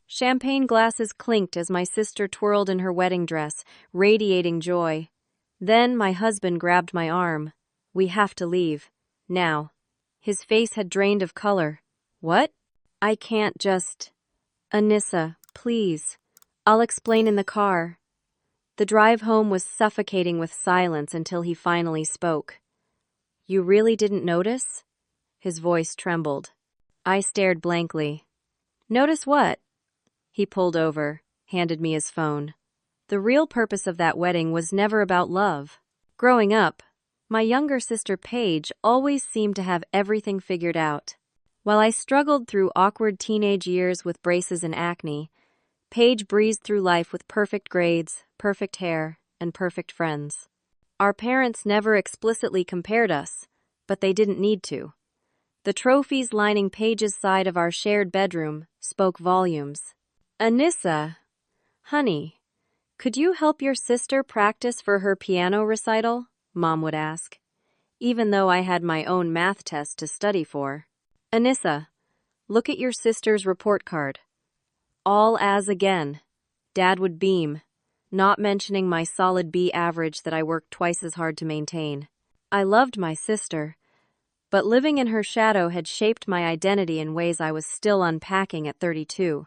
Champagne glasses clinked as my sister twirled in her wedding dress, radiating joy. Then my husband grabbed my arm. "We have to leave. Now." His face had drained of color. "What?" "I can't just—" "Anissa, please. I'll explain in the car." The drive home was suffocating with silence until he finally spoke. "You really didn't notice?" His voice trembled. I stared blankly. "Notice what?" He pulled over, handed me his phone. The real purpose of that wedding was never about love. Growing up, my younger sister Paige always seemed to have everything figured out. While I struggled through awkward teenage years with braces and acne, Paige breezed through life with perfect grades, perfect hair, and perfect friends. Our parents never explicitly compared us, but they didn't need to. The trophies lining Paige's side of our shared bedroom spoke volumes. "Anissa, honey, could you help your sister practice for her piano recital?" Mom would ask, even though I had my own math test to study for. "Anissa, look at your sister's report card." All A's again. Dad would beam, not mentioning my solid B average that I worked twice as hard to maintain. I loved my sister, but living in her shadow had shaped my identity in ways I was still unpacking at 32.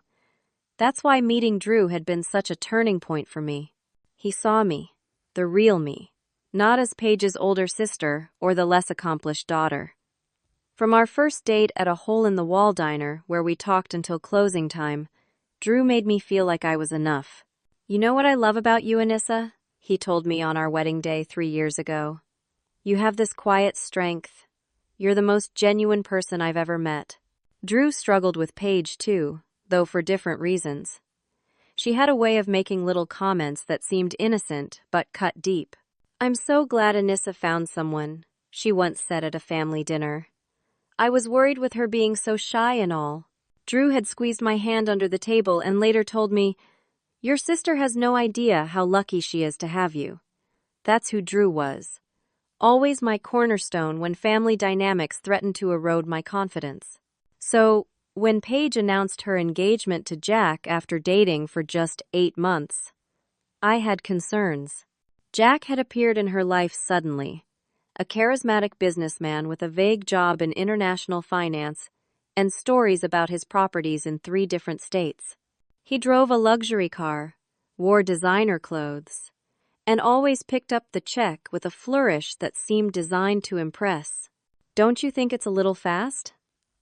That's why meeting Drew had been such a turning point for me. He saw me, the real me, not as Paige's older sister or the less accomplished daughter. From our first date at a hole-in-the-wall diner where we talked until closing time, Drew made me feel like I was enough. "You know what I love about you, Anissa?" he told me on our wedding day 3 years ago. "You have this quiet strength. You're the most genuine person I've ever met." Drew struggled with Paige too, though for different reasons. She had a way of making little comments that seemed innocent but cut deep. "I'm so glad Anissa found someone," she once said at a family dinner. "I was worried with her being so shy and all." Drew had squeezed my hand under the table and later told me, "Your sister has no idea how lucky she is to have you." That's who Drew was. Always my cornerstone when family dynamics threatened to erode my confidence. So, when Paige announced her engagement to Jack after dating for just 8 months, I had concerns. Jack had appeared in her life suddenly, a charismatic businessman with a vague job in international finance and stories about his properties in 3 different states. He drove a luxury car, wore designer clothes, and always picked up the check with a flourish that seemed designed to impress. "Don't you think it's a little fast?"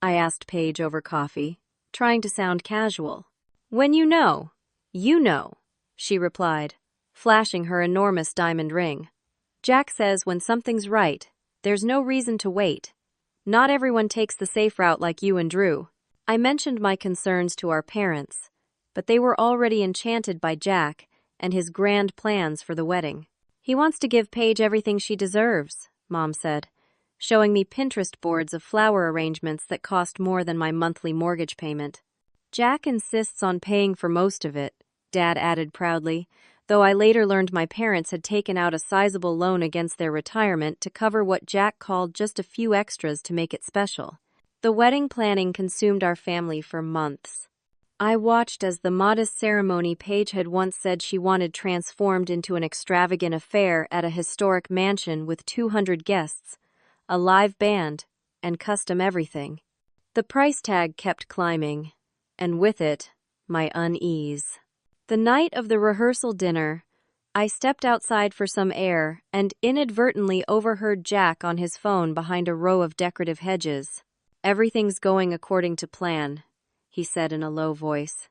I asked Paige over coffee, trying to sound casual. "When you know, she replied, flashing her enormous diamond ring. "Jack says when something's right, there's no reason to wait. Not everyone takes the safe route like you and Drew." I mentioned my concerns to our parents, but they were already enchanted by Jack and his grand plans for the wedding. "He wants to give Paige everything she deserves," Mom said, showing me Pinterest boards of flower arrangements that cost more than my monthly mortgage payment. "Jack insists on paying for most of it," Dad added proudly, though I later learned my parents had taken out a sizable loan against their retirement to cover what Jack called just a few extras to make it special. The wedding planning consumed our family for months. I watched as the modest ceremony Paige had once said she wanted transformed into an extravagant affair at a historic mansion with 200 guests, a live band, and custom everything. The price tag kept climbing, and with it, my unease. The night of the rehearsal dinner, I stepped outside for some air and inadvertently overheard Jack on his phone behind a row of decorative hedges. "Everything's going according to plan," he said in a low voice.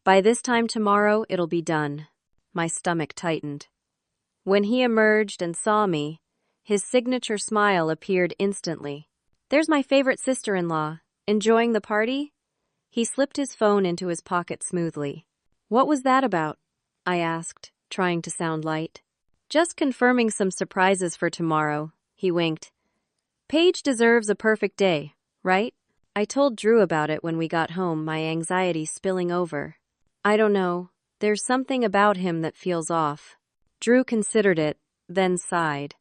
"By this time tomorrow, it'll be done." My stomach tightened. When he emerged and saw me, his signature smile appeared instantly. "There's my favorite sister-in-law. Enjoying the party?" He slipped his phone into his pocket smoothly. "What was that about?" I asked, trying to sound light. "Just confirming some surprises for tomorrow," he winked. "Paige deserves a perfect day, right?" I told Drew about it when we got home, my anxiety spilling over. "I don't know. There's something about him that feels off." Drew considered it, then sighed.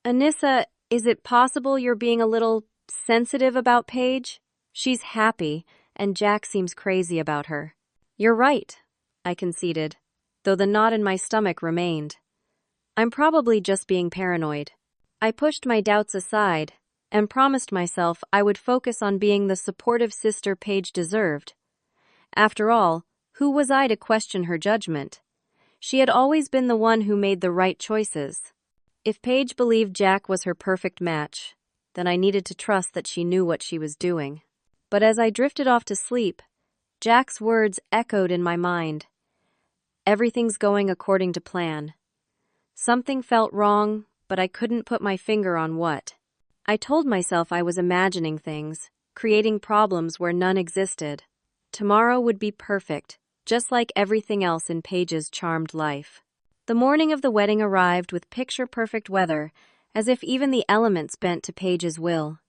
"Anissa, is it possible you're being a little sensitive about Paige? She's happy, and Jack seems crazy about her." You're right, I conceded, though the knot in my stomach remained. I'm probably just being paranoid. I pushed my doubts aside and promised myself I would focus on being the supportive sister Paige deserved. After all, who was I to question her judgment? She had always been the one who made the right choices. If Paige believed Jack was her perfect match, then I needed to trust that she knew what she was doing. But as I drifted off to sleep, Jack's words echoed in my mind. Everything's going according to plan. Something felt wrong, but I couldn't put my finger on what. I told myself I was imagining things, creating problems where none existed. Tomorrow would be perfect, just like everything else in Paige's charmed life. The morning of the wedding arrived with picture-perfect weather, as if even the elements bent to Paige's will.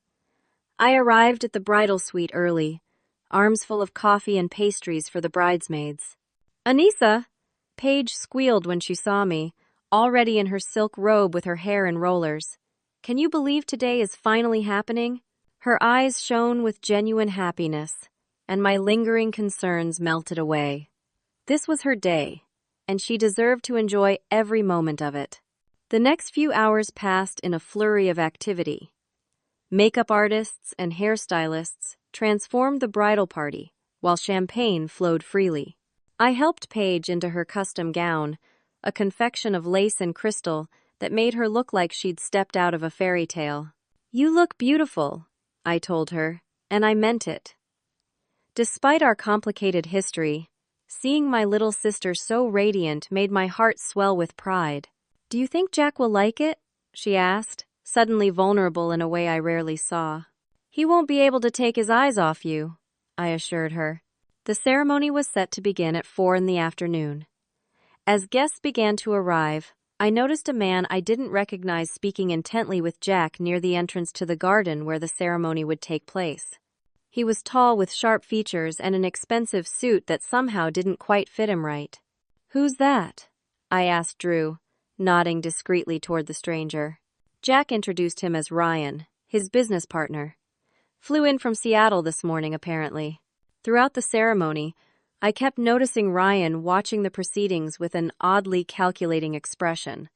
I arrived at the bridal suite early, arms full of coffee and pastries for the bridesmaids. "Anissa!" Paige squealed when she saw me, already in her silk robe with her hair in rollers. "Can you believe today is finally happening?" Her eyes shone with genuine happiness, and my lingering concerns melted away. This was her day, and she deserved to enjoy every moment of it. The next few hours passed in a flurry of activity. Makeup artists and hairstylists transformed the bridal party, while champagne flowed freely. I helped Paige into her custom gown, a confection of lace and crystal that made her look like she'd stepped out of a fairy tale. "You look beautiful," I told her, and I meant it. Despite our complicated history, seeing my little sister so radiant made my heart swell with pride. "Do you think Jack will like it?" she asked, suddenly vulnerable in a way I rarely saw. "He won't be able to take his eyes off you," I assured her. The ceremony was set to begin at 4 in the afternoon. As guests began to arrive, I noticed a man I didn't recognize speaking intently with Jack near the entrance to the garden where the ceremony would take place. He was tall with sharp features and an expensive suit that somehow didn't quite fit him right. "Who's that?" I asked Drew, nodding discreetly toward the stranger. Jack introduced him as Ryan, his business partner. "Flew in from Seattle this morning, apparently." Throughout the ceremony, I kept noticing Ryan watching the proceedings with an oddly calculating expression.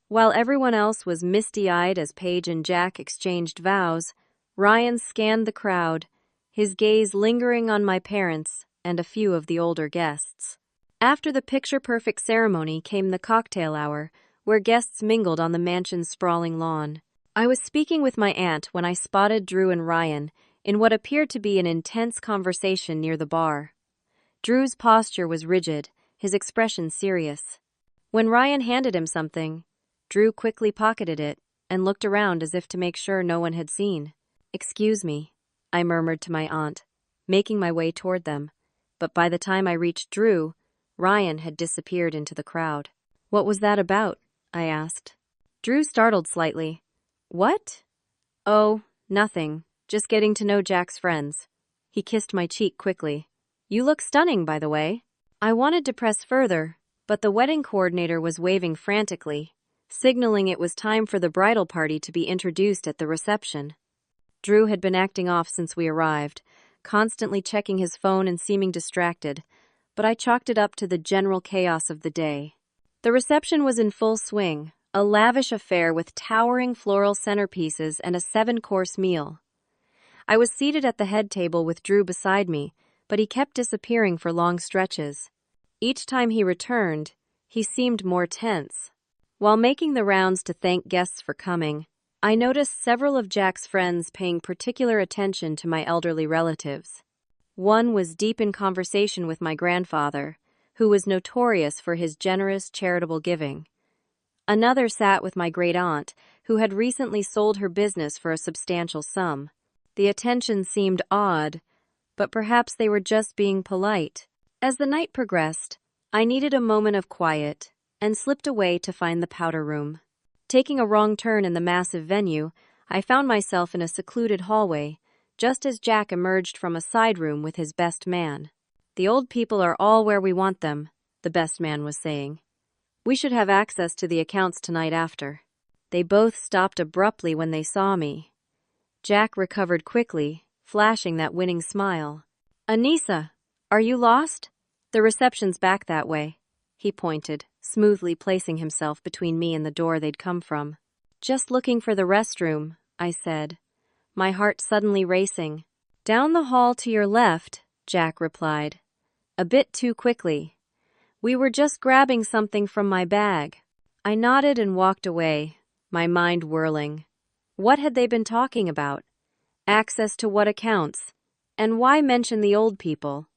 While everyone else was misty-eyed as Paige and Jack exchanged vows, Ryan scanned the crowd, his gaze lingering on my parents and a few of the older guests. After the picture-perfect ceremony came the cocktail hour, where guests mingled on the mansion's sprawling lawn. I was speaking with my aunt when I spotted Drew and Ryan in what appeared to be an intense conversation near the bar. Drew's posture was rigid, his expression serious. When Ryan handed him something, Drew quickly pocketed it and looked around as if to make sure no one had seen. "Excuse me," I murmured to my aunt, making my way toward them. But by the time I reached Drew, Ryan had disappeared into the crowd. "What was that about?" I asked. Drew startled slightly. "What?" "Oh, nothing. Just getting to know Jack's friends." He kissed my cheek quickly. "You look stunning, by the way." I wanted to press further, but the wedding coordinator was waving frantically, signaling it was time for the bridal party to be introduced at the reception. Drew had been acting off since we arrived, constantly checking his phone and seeming distracted, but I chalked it up to the general chaos of the day. The reception was in full swing, a lavish affair with towering floral centerpieces and a 7-course meal. I was seated at the head table with Drew beside me, but he kept disappearing for long stretches. Each time he returned, he seemed more tense. While making the rounds to thank guests for coming, I noticed several of Jack's friends paying particular attention to my elderly relatives. One was deep in conversation with my grandfather, who was notorious for his generous charitable giving. Another sat with my great-aunt, who had recently sold her business for a substantial sum. The attention seemed odd, but perhaps they were just being polite. As the night progressed, I needed a moment of quiet and slipped away to find the powder room. Taking a wrong turn in the massive venue, I found myself in a secluded hallway, just as Jack emerged from a side room with his best man. "The old people are all where we want them," the best man was saying. "We should have access to the accounts tonight after." They both stopped abruptly when they saw me. Jack recovered quickly, flashing that winning smile. "Anissa, are you lost?" The reception's back that way, he pointed, smoothly placing himself between me and the door they'd come from. Just looking for the restroom, I said, my heart suddenly racing. Down the hall to your left, Jack replied. A bit too quickly. We were just grabbing something from my bag. I nodded and walked away, my mind whirling. What had they been talking about? Access to what accounts? And why mention the old people?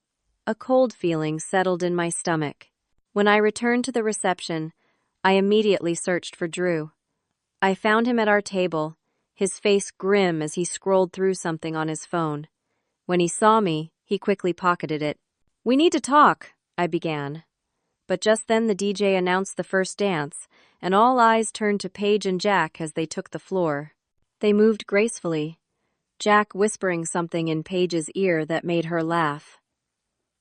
A cold feeling settled in my stomach. When I returned to the reception, I immediately searched for Drew. I found him at our table, his face grim as he scrolled through something on his phone. When he saw me, he quickly pocketed it. We need to talk, I began. But just then the DJ announced the first dance, and all eyes turned to Paige and Jack as they took the floor. They moved gracefully, Jack whispering something in Paige's ear that made her laugh.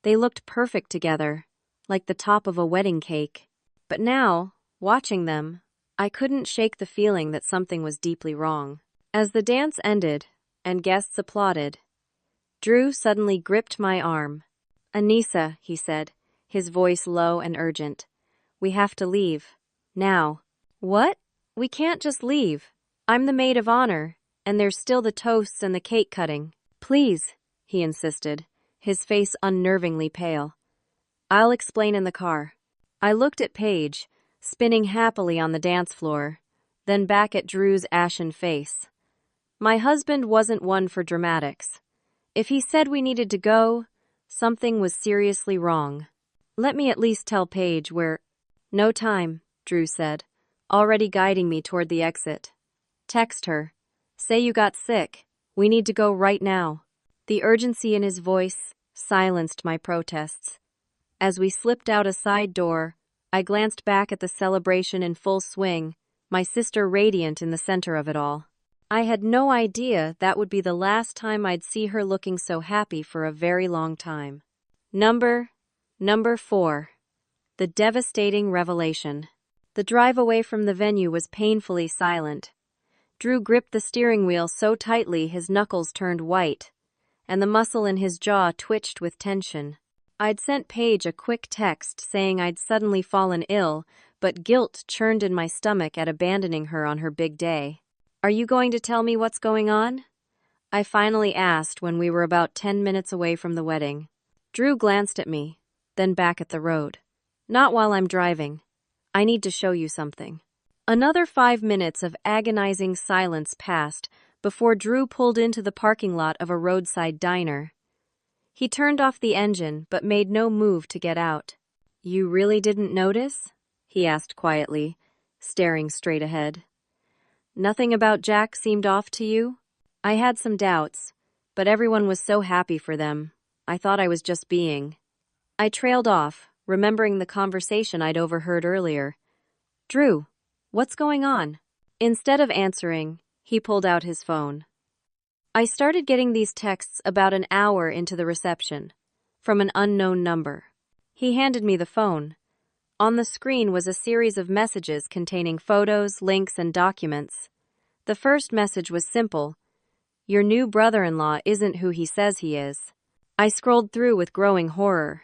They looked perfect together, like the top of a wedding cake. But now, watching them, I couldn't shake the feeling that something was deeply wrong. As the dance ended, and guests applauded, Drew suddenly gripped my arm. Anissa, he said, his voice low and urgent. We have to leave. Now. What? We can't just leave. I'm the maid of honor, and there's still the toasts and the cake cutting. Please, he insisted, his face unnervingly pale. I'll explain in the car. I looked at Paige, spinning happily on the dance floor, then back at Drew's ashen face. My husband wasn't one for dramatics. If he said we needed to go, something was seriously wrong. Let me at least tell Paige where... No time, Drew said, already guiding me toward the exit. Text her. Say you got sick. We need to go right now. The urgency in his voice silenced my protests. As we slipped out a side door, I glanced back at the celebration in full swing, my sister radiant in the center of it all. I had no idea that would be the last time I'd see her looking so happy for a very long time. Number 4. The devastating revelation. The drive away from the venue was painfully silent. Drew gripped the steering wheel so tightly his knuckles turned white, and the muscle in his jaw twitched with tension. I'd sent Paige a quick text saying I'd suddenly fallen ill, but guilt churned in my stomach at abandoning her on her big day. Are you going to tell me what's going on? I finally asked when we were about 10 minutes away from the wedding. Drew glanced at me, then back at the road. Not while I'm driving. I need to show you something. Another 5 minutes of agonizing silence passed before Drew pulled into the parking lot of a roadside diner. He turned off the engine but made no move to get out. You really didn't notice? He asked quietly, staring straight ahead. Nothing about Jack seemed off to you? I had some doubts, but everyone was so happy for them. I thought I was just being. I trailed off, remembering the conversation I'd overheard earlier. Drew, what's going on? Instead of answering, he pulled out his phone. I started getting these texts about an hour into the reception, from an unknown number. He handed me the phone. On the screen was a series of messages containing photos, links, and documents. The first message was simple. Your new brother-in-law isn't who he says he is. I scrolled through with growing horror.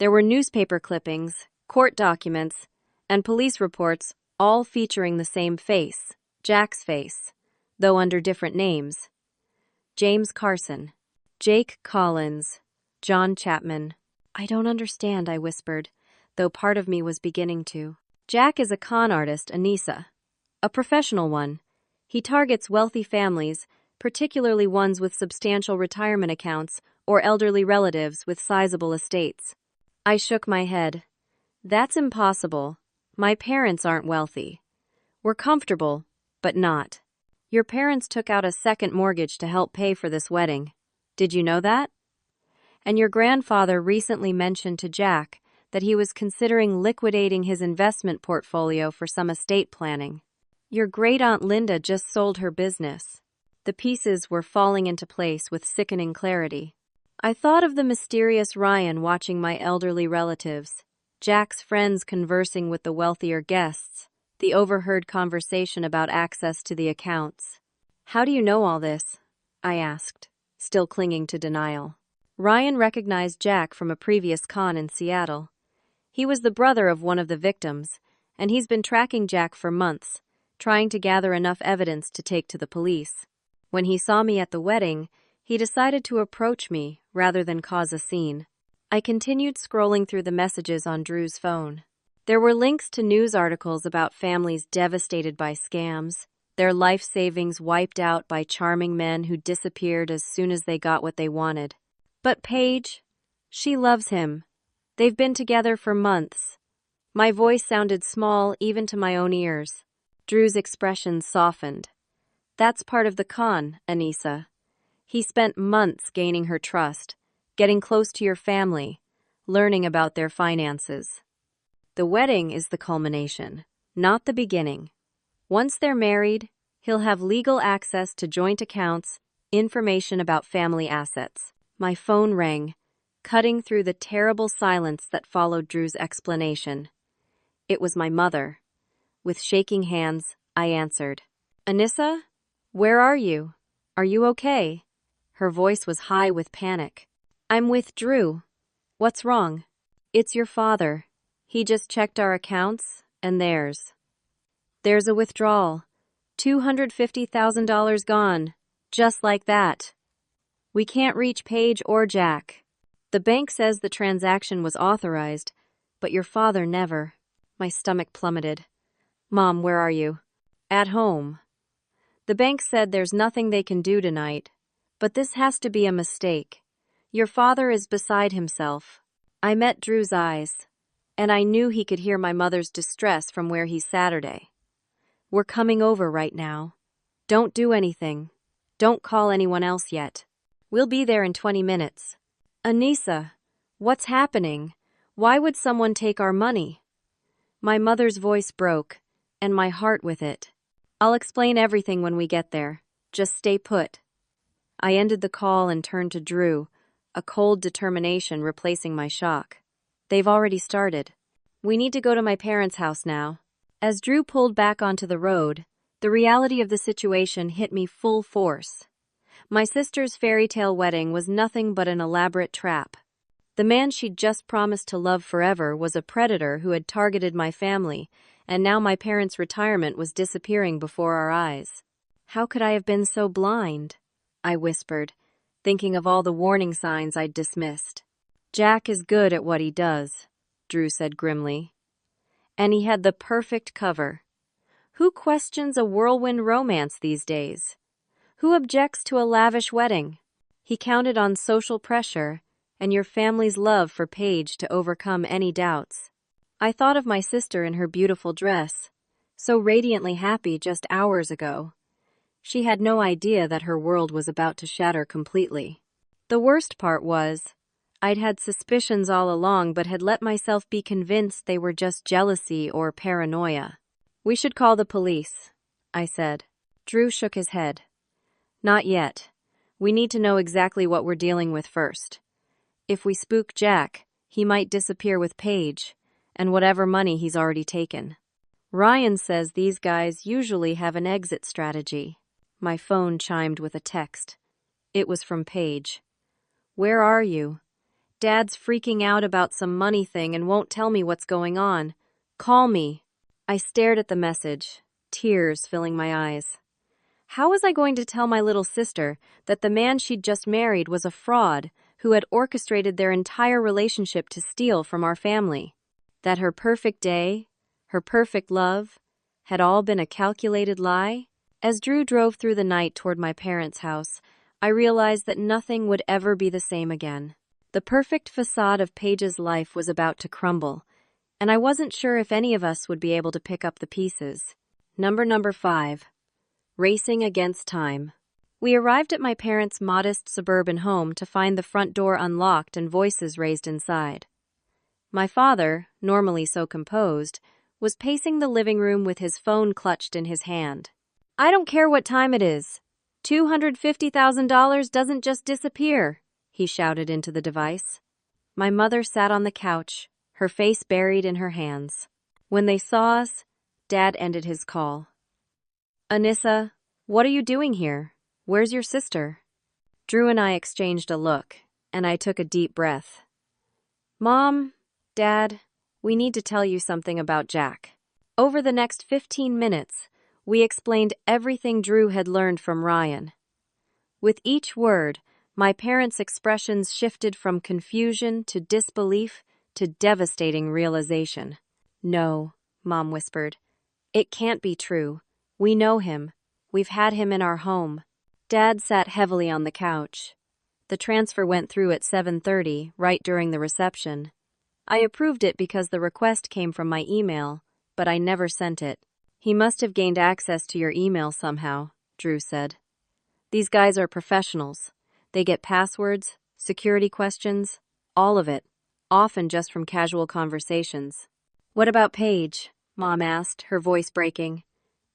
There were newspaper clippings, court documents, and police reports, all featuring the same face, Jack's face, though under different names. James Carson, Jake Collins, John Chapman. I don't understand, I whispered, though part of me was beginning to. Jack is a con artist, Anissa. A professional one. He targets wealthy families, particularly ones with substantial retirement accounts or elderly relatives with sizable estates. I shook my head. That's impossible. My parents aren't wealthy. We're comfortable, but not. Your parents took out a second mortgage to help pay for this wedding. Did you know that? And your grandfather recently mentioned to Jack that he was considering liquidating his investment portfolio for some estate planning. Your great-aunt Linda just sold her business. The pieces were falling into place with sickening clarity. I thought of the mysterious Ryan watching my elderly relatives, Jack's friends conversing with the wealthier guests, the overheard conversation about access to the accounts. How do you know all this? I asked, still clinging to denial. Ryan recognized Jack from a previous con in Seattle. He was the brother of one of the victims, and he's been tracking Jack for months, trying to gather enough evidence to take to the police. When he saw me at the wedding, he decided to approach me rather than cause a scene. I continued scrolling through the messages on Drew's phone. There were links to news articles about families devastated by scams, their life savings wiped out by charming men who disappeared as soon as they got what they wanted. But Paige, she loves him. They've been together for months. My voice sounded small even to my own ears. Drew's expression softened. That's part of the con, Anissa. He spent months gaining her trust, getting close to your family, learning about their finances. The wedding is the culmination, not the beginning. Once they're married, he'll have legal access to joint accounts, information about family assets. My phone rang, cutting through the terrible silence that followed Drew's explanation. It was my mother. With shaking hands, I answered. Anissa? Where are you? Are you okay? Her voice was high with panic. I'm with Drew. What's wrong? It's your father. He just checked our accounts and theirs. There's a withdrawal. $250,000 gone. Just like that. We can't reach Paige or Jack. The bank says the transaction was authorized, but your father never. My stomach plummeted. Mom, where are you? At home. The bank said there's nothing they can do tonight, but this has to be a mistake. Your father is beside himself. I met Drew's eyes, and I knew he could hear my mother's distress from where he's Saturday. We're coming over right now. Don't do anything. Don't call anyone else yet. We'll be there in 20 minutes. Anissa, what's happening? Why would someone take our money? My mother's voice broke, and my heart with it. I'll explain everything when we get there. Just stay put. I ended the call and turned to Drew, a cold determination replacing my shock. They've already started. We need to go to my parents' house now. As Drew pulled back onto the road, the reality of the situation hit me full force. My sister's fairy tale wedding was nothing but an elaborate trap. The man she'd just promised to love forever was a predator who had targeted my family, and now my parents' retirement was disappearing before our eyes. How could I have been so blind? I whispered, thinking of all the warning signs I'd dismissed. Jack is good at what he does, Drew said grimly. And he had the perfect cover. Who questions a whirlwind romance these days? Who objects to a lavish wedding? He counted on social pressure and your family's love for Paige to overcome any doubts. I thought of my sister in her beautiful dress, so radiantly happy just hours ago. She had no idea that her world was about to shatter completely. The worst part was, I'd had suspicions all along but had let myself be convinced they were just jealousy or paranoia. We should call the police, I said. Drew shook his head. Not yet. We need to know exactly what we're dealing with first. If we spook Jack, he might disappear with Paige, and whatever money he's already taken. Ryan says these guys usually have an exit strategy. My phone chimed with a text. It was from Paige. Where are you? Dad's freaking out about some money thing and won't tell me what's going on. Call me. I stared at the message, tears filling my eyes. How was I going to tell my little sister that the man she'd just married was a fraud who had orchestrated their entire relationship to steal from our family? That her perfect day, her perfect love, had all been a calculated lie? As Drew drove through the night toward my parents' house, I realized that nothing would ever be the same again. The perfect facade of Paige's life was about to crumble, and I wasn't sure if any of us would be able to pick up the pieces. Number 5. Racing against time. We arrived at my parents' modest suburban home to find the front door unlocked and voices raised inside. My father, normally so composed, was pacing the living room with his phone clutched in his hand. I don't care what time it is. $250,000 doesn't just disappear, he shouted into the device. My mother sat on the couch, her face buried in her hands. When they saw us, Dad ended his call. Anissa, what are you doing here? Where's your sister? Drew and I exchanged a look, and I took a deep breath. Mom, Dad, we need to tell you something about Jack. Over the next 15 minutes, we explained everything Drew had learned from Ryan. With each word, my parents' expressions shifted from confusion to disbelief to devastating realization. No, Mom whispered. It can't be true. We know him. We've had him in our home. Dad sat heavily on the couch. The transfer went through at 7:30, right during the reception. I approved it because the request came from my email, but I never sent it. He must have gained access to your email somehow, Drew said. These guys are professionals. They get passwords, security questions, all of it, often just from casual conversations. What about Paige? Mom asked, her voice breaking.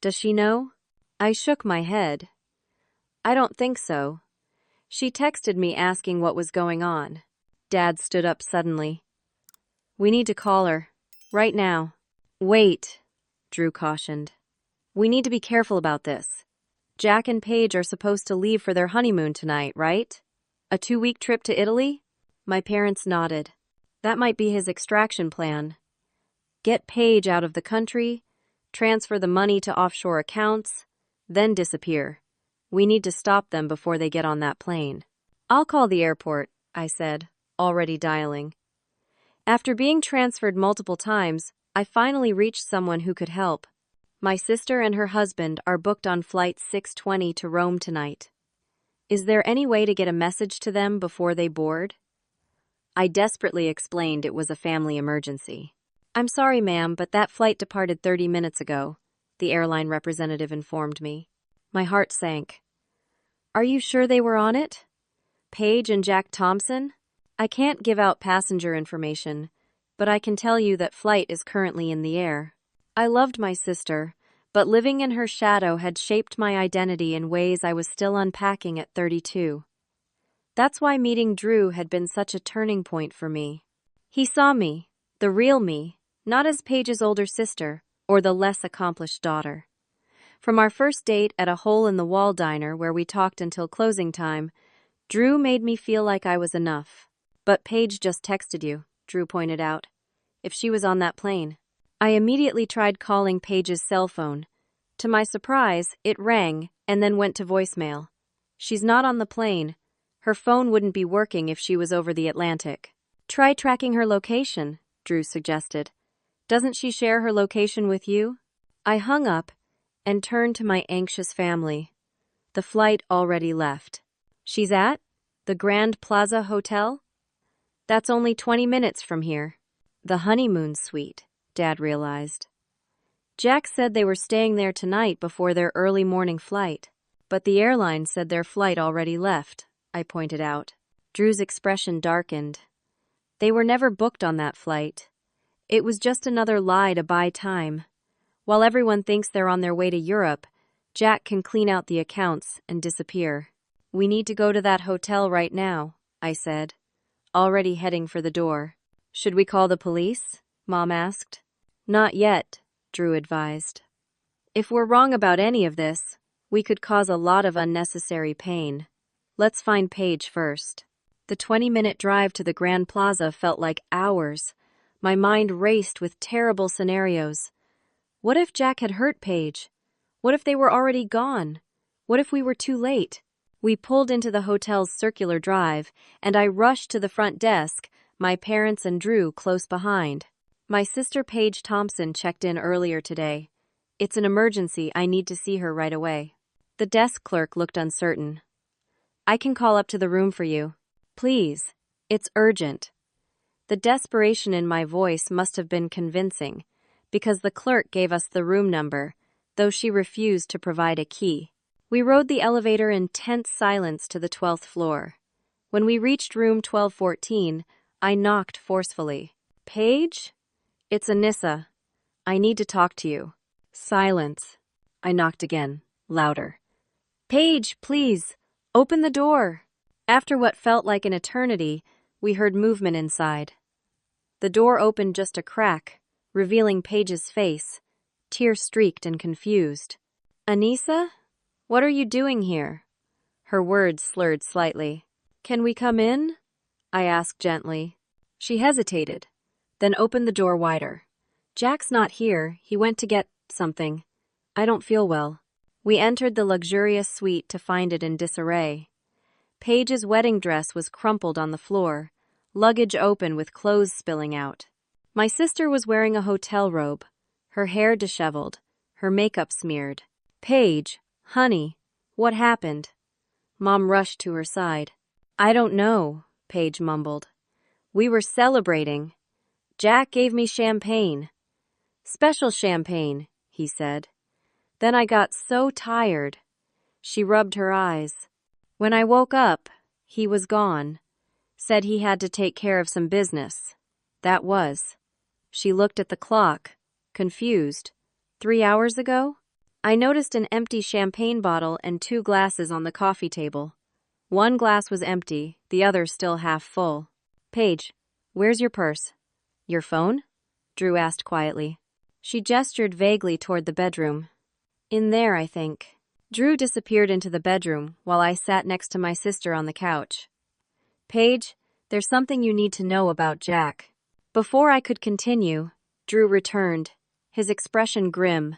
Does she know? I shook my head. I don't think so. She texted me asking what was going on. Dad stood up suddenly. We need to call her. Right now. Wait, Drew cautioned. We need to be careful about this. Jack and Paige are supposed to leave for their honeymoon tonight, right? A 2-week trip to Italy? My parents nodded. That might be his extraction plan. Get Paige out of the country, transfer the money to offshore accounts, then disappear. We need to stop them before they get on that plane. I'll call the airport, I said, already dialing. After being transferred multiple times, I finally reached someone who could help. My sister and her husband are booked on flight 620 to Rome tonight. Is there any way to get a message to them before they board? I desperately explained it was a family emergency. I'm sorry, ma'am, but that flight departed 30 minutes ago, the airline representative informed me. My heart sank. Are you sure they were on it? Paige and Jack Thompson? I can't give out passenger information, but I can tell you that flight is currently in the air. I loved my sister, but living in her shadow had shaped my identity in ways I was still unpacking at 32. That's why meeting Drew had been such a turning point for me. He saw me, the real me, not as Paige's older sister or the less accomplished daughter. From our first date at a hole-in-the-wall diner where we talked until closing time, Drew made me feel like I was enough. But Paige just texted you, Drew pointed out. If she was on that plane. I immediately tried calling Paige's cell phone. To my surprise, it rang and then went to voicemail. She's not on the plane. Her phone wouldn't be working if she was over the Atlantic. Try tracking her location, Drew suggested. Doesn't she share her location with you? I hung up and turned to my anxious family. The flight already left. She's at the Grand Plaza Hotel? That's only 20 minutes from here. The honeymoon suite, Dad realized. Jack said they were staying there tonight before their early morning flight. But the airline said their flight already left, I pointed out. Drew's expression darkened. They were never booked on that flight. It was just another lie to buy time. While everyone thinks they're on their way to Europe, Jack can clean out the accounts and disappear. We need to go to that hotel right now, I said, already heading for the door. Should we call the police? Mom asked. Not yet, Drew advised. If we're wrong about any of this, we could cause a lot of unnecessary pain. Let's find Paige first. The 20-minute drive to the Grand Plaza felt like hours. My mind raced with terrible scenarios. What if Jack had hurt Paige? What if they were already gone? What if we were too late? We pulled into the hotel's circular drive, and I rushed to the front desk, my parents and Drew close behind. My sister Paige Thompson checked in earlier today. It's an emergency, I need to see her right away. The desk clerk looked uncertain. I can call up to the room for you. Please, it's urgent. The desperation in my voice must have been convincing, because the clerk gave us the room number, though she refused to provide a key. We rode the elevator in tense silence to the 12th floor. When we reached room 1214, I knocked forcefully. Paige? It's Anissa. I need to talk to you. Silence. I knocked again, louder. Paige, please, open the door. After what felt like an eternity, we heard movement inside. The door opened just a crack, revealing Paige's face, tear-streaked and confused. Anissa? What are you doing here? Her words slurred slightly. Can we come in? I asked gently. She hesitated, then opened the door wider. Jack's not here. He went to get something. I don't feel well. We entered the luxurious suite to find it in disarray. Paige's wedding dress was crumpled on the floor, luggage open with clothes spilling out. My sister was wearing a hotel robe, her hair disheveled, her makeup smeared. Paige, honey, what happened? Mom rushed to her side. I don't know, Paige mumbled. We were celebrating. Jack gave me champagne. Special champagne, he said. Then I got so tired. She rubbed her eyes. When I woke up, he was gone. Said he had to take care of some business. That was. She looked at the clock, confused. 3 hours ago? I noticed an empty champagne bottle and 2 glasses on the coffee table. One glass was empty, the other still half full. Paige, where's your purse? Your phone? Drew asked quietly. She gestured vaguely toward the bedroom. In there, I think. Drew disappeared into the bedroom while I sat next to my sister on the couch. Paige, there's something you need to know about Jack. Before I could continue, Drew returned, his expression grim.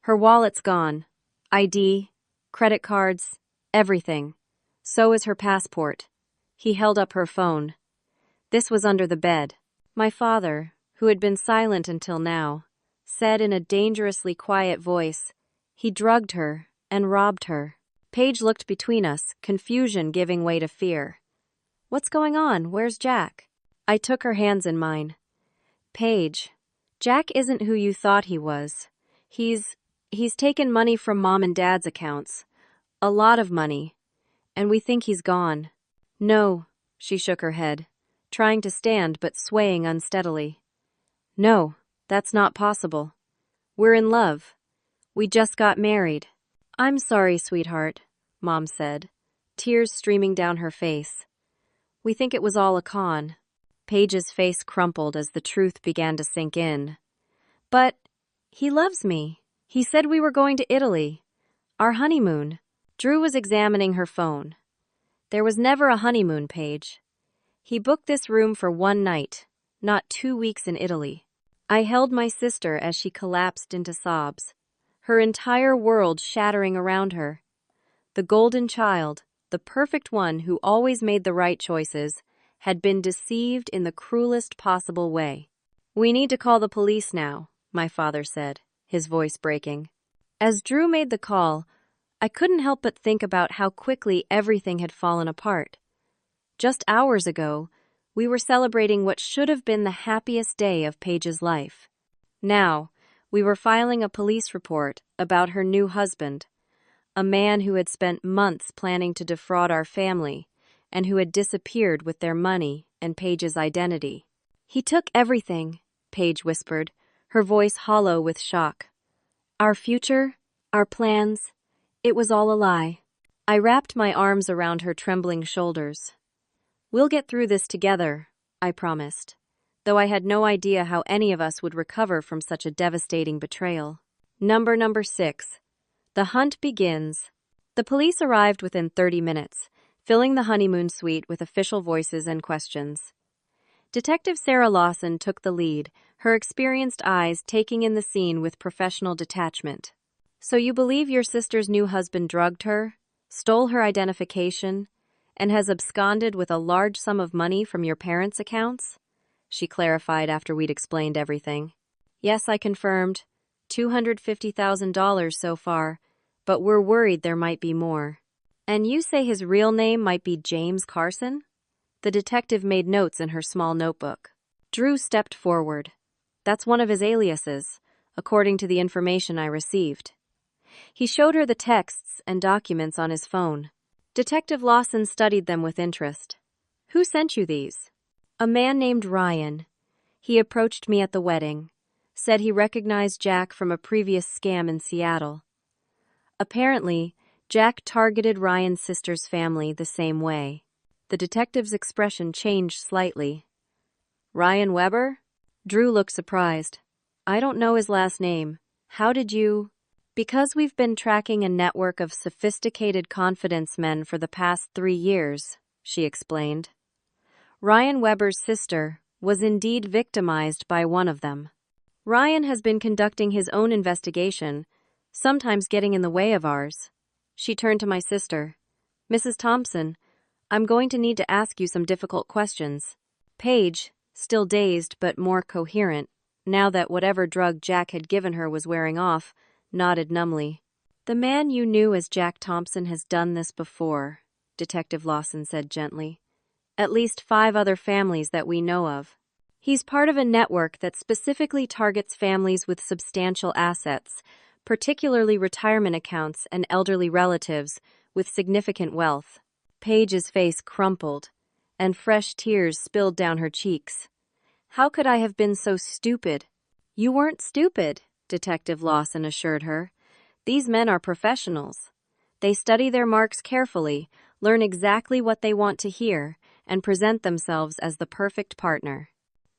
Her wallet's gone. ID, credit cards, everything. So is her passport. He held up her phone. This was under the bed. My father, who had been silent until now, said in a dangerously quiet voice, he drugged her and robbed her. Paige looked between us, confusion giving way to fear. What's going on? Where's Jack? I took her hands in mine. Paige, Jack isn't who you thought he was. He's taken money from Mom and Dad's accounts. A lot of money. And we think he's gone. No, she shook her head, trying to stand but swaying unsteadily. No, that's not possible. We're in love. We just got married. I'm sorry, sweetheart, Mom said, tears streaming down her face. We think it was all a con. Paige's face crumpled as the truth began to sink in. But he loves me. He said we were going to Italy. Our honeymoon. Drew was examining her phone. There was never a honeymoon, Paige. He booked this room for 1 night, not 2 weeks in Italy. I held my sister as she collapsed into sobs, her entire world shattering around her. The golden child, the perfect one who always made the right choices, had been deceived in the cruelest possible way. We need to call the police now, my father said, his voice breaking. As Drew made the call, I couldn't help but think about how quickly everything had fallen apart. Just hours ago, we were celebrating what should have been the happiest day of Paige's life. Now, we were filing a police report about her new husband, a man who had spent months planning to defraud our family and who had disappeared with their money and Paige's identity. He took everything, Paige whispered, her voice hollow with shock. Our future, our plans, it was all a lie. I wrapped my arms around her trembling shoulders. We'll get through this together, I promised, though I had no idea how any of us would recover from such a devastating betrayal. Number 6. The hunt begins. The police arrived within 30 minutes, filling the honeymoon suite with official voices and questions. Detective Sarah Lawson took the lead, her experienced eyes taking in the scene with professional detachment. So you believe your sister's new husband drugged her, stole her identification, and has absconded with a large sum of money from your parents' accounts? She clarified after we'd explained everything. Yes, I confirmed. $250,000 so far, but we're worried there might be more. And you say his real name might be James Carson? The detective made notes in her small notebook. Drew stepped forward. That's one of his aliases, according to the information I received. He showed her the texts and documents on his phone. Detective Lawson studied them with interest. Who sent you these? A man named Ryan. He approached me at the wedding, said he recognized Jack from a previous scam in Seattle. Apparently, Jack targeted Ryan's sister's family the same way. The detective's expression changed slightly. Ryan Weber? Drew looked surprised. I don't know his last name. How did you... Because we've been tracking a network of sophisticated confidence men for the past 3 years, she explained. Ryan Weber's sister was indeed victimized by one of them. Ryan has been conducting his own investigation, sometimes getting in the way of ours. She turned to my sister. Mrs. Thompson, I'm going to need to ask you some difficult questions. Paige, still dazed but more coherent, now that whatever drug Jack had given her was wearing off, nodded numbly. The man you knew as Jack Thompson has done this before, Detective Lawson said gently. At least 5 other families that we know of. He's part of a network that specifically targets families with substantial assets, particularly retirement accounts and elderly relatives with significant wealth. Paige's face crumpled, and fresh tears spilled down her cheeks. How could I have been so stupid? You weren't stupid, Detective Lawson assured her. These men are professionals. They study their marks carefully, learn exactly what they want to hear, and present themselves as the perfect partner.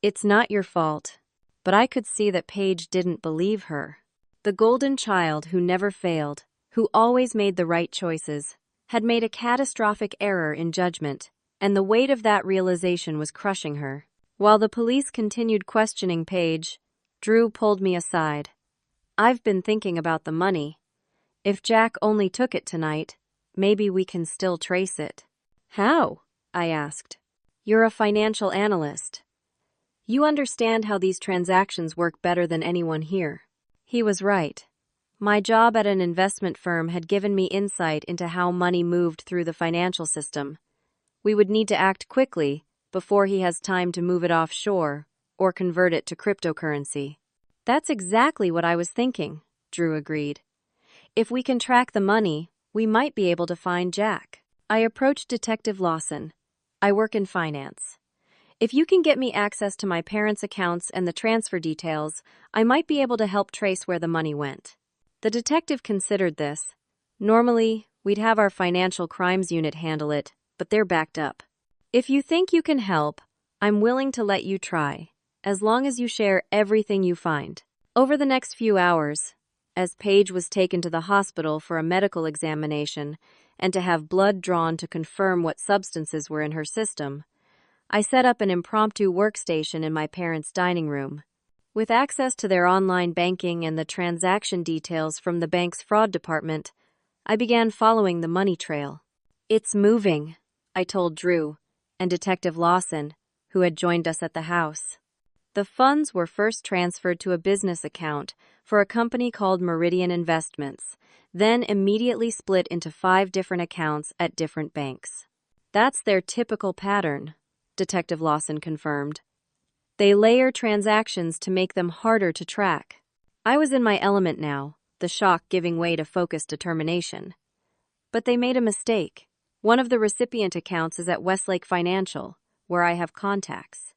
It's not your fault. But I could see that Paige didn't believe her. The golden child who never failed, who always made the right choices, had made a catastrophic error in judgment, and the weight of that realization was crushing her. While the police continued questioning Paige, Drew pulled me aside. I've been thinking about the money. If Jack only took it tonight, maybe we can still trace it. How? I asked. You're a financial analyst. You understand how these transactions work better than anyone here. He was right. My job at an investment firm had given me insight into how money moved through the financial system. We would need to act quickly before he has time to move it offshore or convert it to cryptocurrency. That's exactly what I was thinking, Drew agreed. If we can track the money, we might be able to find Jack. I approached Detective Lawson. I work in finance. If you can get me access to my parents' accounts and the transfer details, I might be able to help trace where the money went. The detective considered this. Normally, we'd have our financial crimes unit handle it, but they're backed up. If you think you can help, I'm willing to let you try, as long as you share everything you find. Over the next few hours, as Paige was taken to the hospital for a medical examination and to have blood drawn to confirm what substances were in her system, I set up an impromptu workstation in my parents' dining room. With access to their online banking and the transaction details from the bank's fraud department, I began following the money trail. It's moving, I told Drew and Detective Lawson, who had joined us at the house. The funds were first transferred to a business account for a company called Meridian Investments, then immediately split into 5 different accounts at different banks. That's their typical pattern, Detective Lawson confirmed. They layer transactions to make them harder to track. I was in my element now, the shock giving way to focused determination. But they made a mistake. One of the recipient accounts is at Westlake Financial, where I have contacts.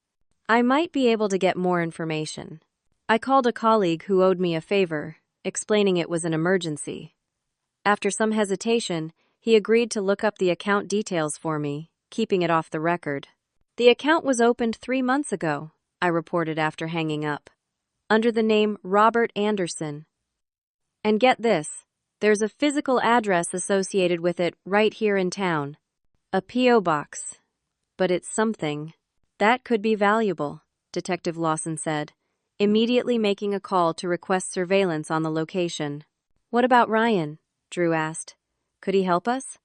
I might be able to get more information. I called a colleague who owed me a favor, explaining it was an emergency. After some hesitation, he agreed to look up the account details for me, keeping it off the record. The account was opened 3 months ago, I reported after hanging up, under the name Robert Anderson. And get this, there's a physical address associated with it right here in town. A P.O. box. But it's something. That could be valuable, Detective Lawson said, immediately making a call to request surveillance on the location. What about Ryan? Drew asked. Could he help us?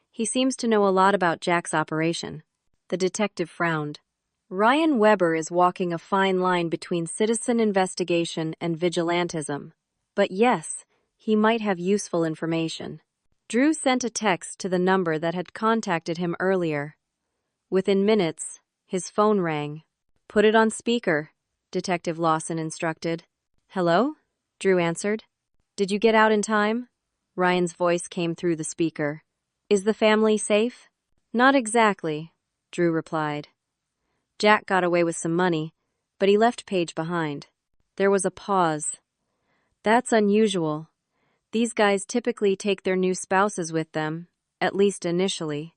He seems to know a lot about Jack's operation. The detective frowned. Ryan Weber is walking a fine line between citizen investigation and vigilantism. But yes, he might have useful information. Drew sent a text to the number that had contacted him earlier. Within minutes, his phone rang. Put it on speaker, Detective Lawson instructed. Hello? Drew answered. Did you get out in time? Ryan's voice came through the speaker. Is the family safe? Not exactly, Drew replied. Jack got away with some money, but he left Paige behind. There was a pause. That's unusual. These guys typically take their new spouses with them, at least initially.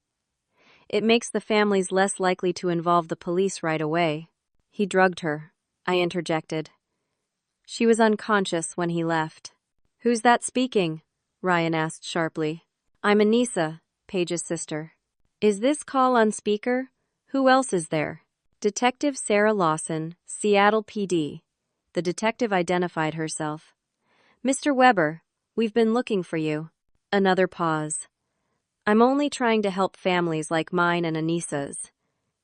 It makes the families less likely to involve the police right away. He drugged her, I interjected. She was unconscious when he left. Who's that speaking? Ryan asked sharply. I'm Anissa, Paige's sister. Is this call on speaker? Who else is there? Detective Sarah Lawson, Seattle PD. The detective identified herself. Mr. Weber, we've been looking for you. Another pause. I'm only trying to help families like mine and Anissa's.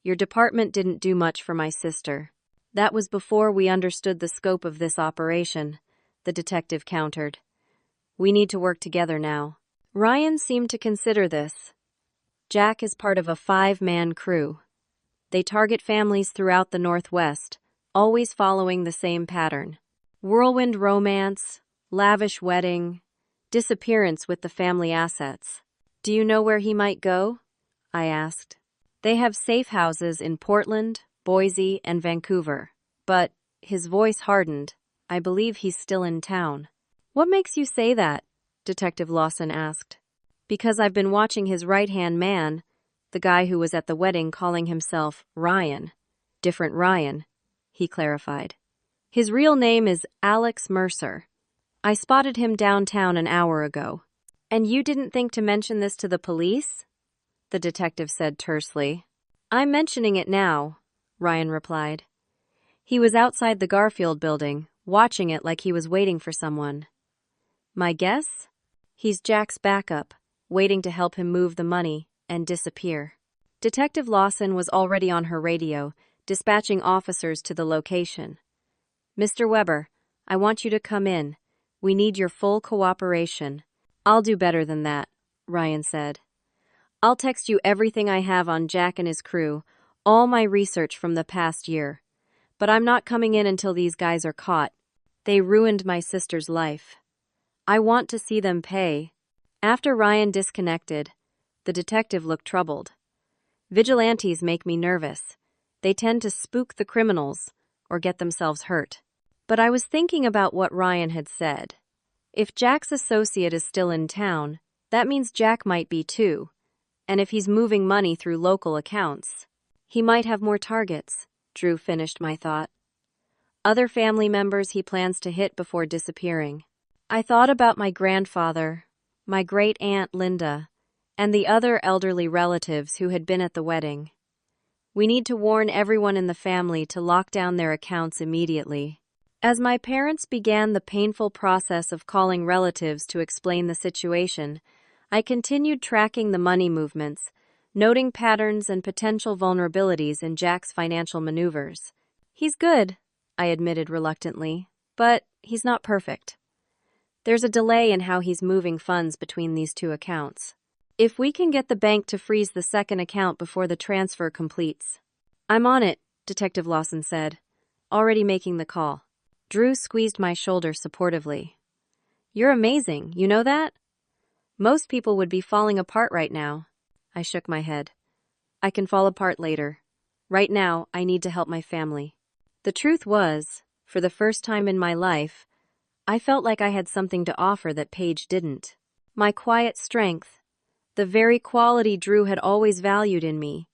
Your department didn't do much for my sister. That was before we understood the scope of this operation, the detective countered. We need to work together now. Ryan seemed to consider this. Jack is part of a 5-man crew. They target families throughout the Northwest, always following the same pattern. Whirlwind romance, lavish wedding, disappearance with the family assets. Do you know where he might go? I asked. They have safe houses in Portland, Boise, and Vancouver. But, his voice hardened, I believe he's still in town. What makes you say that? Detective Lawson asked. Because I've been watching his right-hand man, the guy who was at the wedding calling himself Ryan. Different Ryan, he clarified. His real name is Alex Mercer. I spotted him downtown an hour ago. And you didn't think to mention this to the police? The detective said tersely. I'm mentioning it now, Ryan replied. He was outside the Garfield building, watching it like he was waiting for someone. My guess? He's Jack's backup, waiting to help him move the money and disappear. Detective Lawson was already on her radio, dispatching officers to the location. Mr. Weber, I want you to come in. We need your full cooperation. I'll do better than that, Ryan said. I'll text you everything I have on Jack and his crew, all my research from the past year. But I'm not coming in until these guys are caught. They ruined my sister's life. I want to see them pay. After Ryan disconnected, the detective looked troubled. Vigilantes make me nervous. They tend to spook the criminals or get themselves hurt. But I was thinking about what Ryan had said. If Jack's associate is still in town, that means Jack might be too. And if he's moving money through local accounts, he might have more targets. Drew finished my thought. Other family members he plans to hit before disappearing. I thought about my grandfather, my great-aunt Linda, and the other elderly relatives who had been at the wedding. We need to warn everyone in the family to lock down their accounts immediately. As my parents began the painful process of calling relatives to explain the situation, I continued tracking the money movements, noting patterns and potential vulnerabilities in Jack's financial maneuvers. He's good, I admitted reluctantly, but he's not perfect. There's a delay in how he's moving funds between these two accounts. If we can get the bank to freeze the second account before the transfer completes. I'm on it, Detective Lawson said, already making the call. Drew squeezed my shoulder supportively. You're amazing, you know that? Most people would be falling apart right now. I shook my head. I can fall apart later. Right now, I need to help my family. The truth was, for the first time in my life, I felt like I had something to offer that Paige didn't. My quiet strength, the very quality Drew had always valued in me,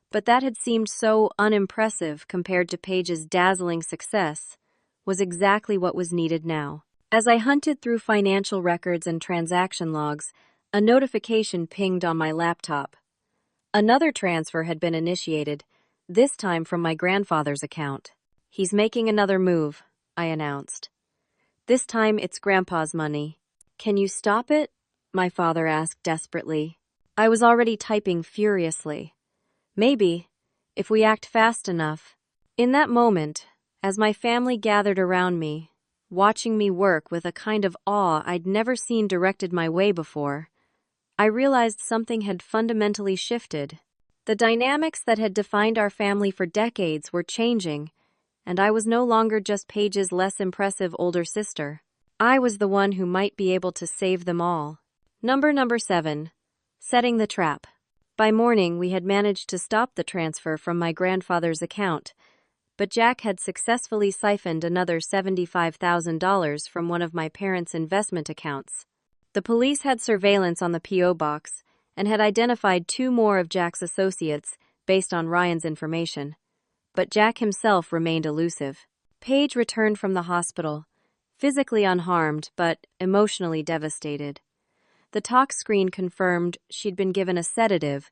but that had seemed so unimpressive compared to Paige's dazzling success, was exactly what was needed now. As I hunted through financial records and transaction logs, a notification pinged on my laptop. Another transfer had been initiated, this time from my grandfather's account. He's making another move, I announced. This time it's Grandpa's money. Can you stop it? My father asked desperately. I was already typing furiously. Maybe, if we act fast enough. In that moment, as my family gathered around me, watching me work with a kind of awe I'd never seen directed my way before, I realized something had fundamentally shifted. The dynamics that had defined our family for decades were changing, and I was no longer just Paige's less impressive older sister. I was the one who might be able to save them all. Number 7. Setting the trap. By morning, we had managed to stop the transfer from my grandfather's account, but Jack had successfully siphoned another $75,000 from one of my parents' investment accounts. The police had surveillance on the P.O. box and had identified 2 more of Jack's associates based on Ryan's information. But Jack himself remained elusive. Paige returned from the hospital, physically unharmed but emotionally devastated. The talk screen confirmed she'd been given a sedative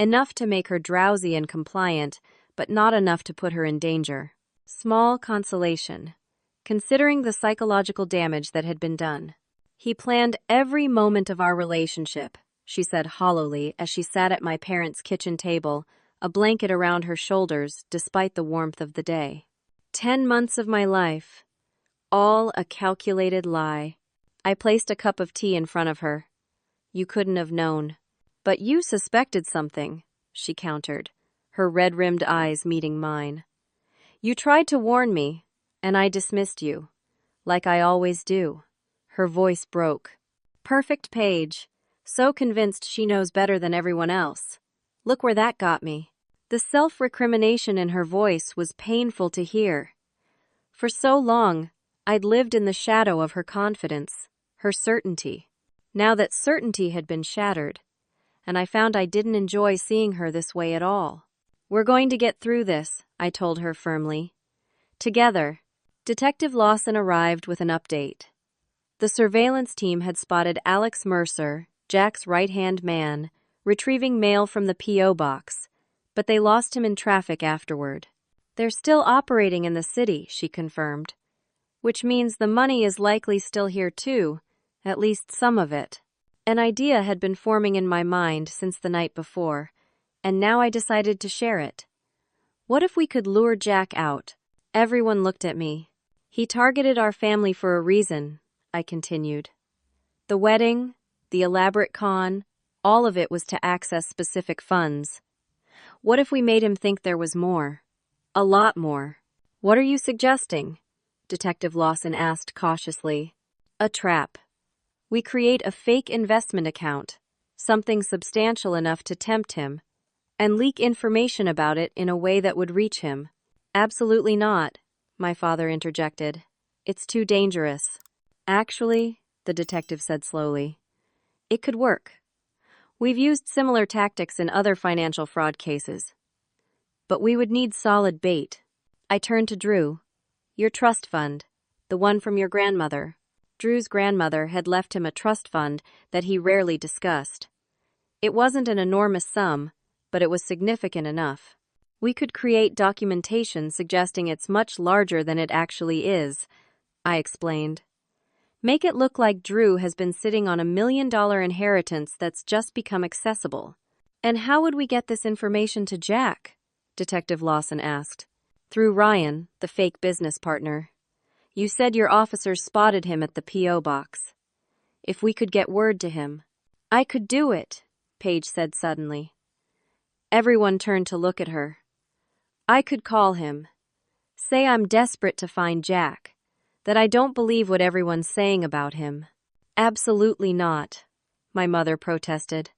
Enough to make her drowsy and compliant, but not enough to put her in danger. Small consolation, considering the psychological damage that had been done. He planned every moment of our relationship, she said hollowly as she sat at my parents' kitchen table, a blanket around her shoulders despite the warmth of the day. 10 months of my life, all a calculated lie. I placed a cup of tea in front of her. You couldn't have known. But you suspected something, she countered, her red-rimmed eyes meeting mine. You tried to warn me, and I dismissed you, like I always do. Her voice broke. Perfect Paige, so convinced she knows better than everyone else. Look where that got me. The self-recrimination in her voice was painful to hear. For so long, I'd lived in the shadow of her confidence, her certainty. Now that certainty had been shattered, and I found I didn't enjoy seeing her this way at all. We're going to get through this, I told her firmly. Together. Detective Lawson arrived with an update. The surveillance team had spotted Alex Mercer, Jack's right-hand man, retrieving mail from the P.O. box, but they lost him in traffic afterward. They're still operating in the city, she confirmed, which means the money is likely still here too, at least some of it. An idea had been forming in my mind since the night before, and now I decided to share it. What if we could lure Jack out? Everyone looked at me. He targeted our family for a reason, I continued. The wedding, the elaborate con, all of it was to access specific funds. What if we made him think there was more? A lot more. What are you suggesting? Detective Lawson asked cautiously. A trap. We create a fake investment account, something substantial enough to tempt him, and leak information about it in a way that would reach him. Absolutely not, my father interjected. It's too dangerous. Actually, the detective said slowly, it could work. We've used similar tactics in other financial fraud cases. But we would need solid bait. I turned to Drew. Your trust fund, the one from your grandmother. Drew's grandmother had left him a trust fund that he rarely discussed. It wasn't an enormous sum, but it was significant enough. We could create documentation suggesting it's much larger than it actually is, I explained. Make it look like Drew has been sitting on $1 million inheritance that's just become accessible. And how would we get this information to Jack? Detective Lawson asked. Through Ryan, the fake business partner. You said your officers spotted him at the P.O. box. If we could get word to him. I could do it, Paige said suddenly. Everyone turned to look at her. I could call him. Say I'm desperate to find Jack. That I don't believe what everyone's saying about him. Absolutely not, my mother protested.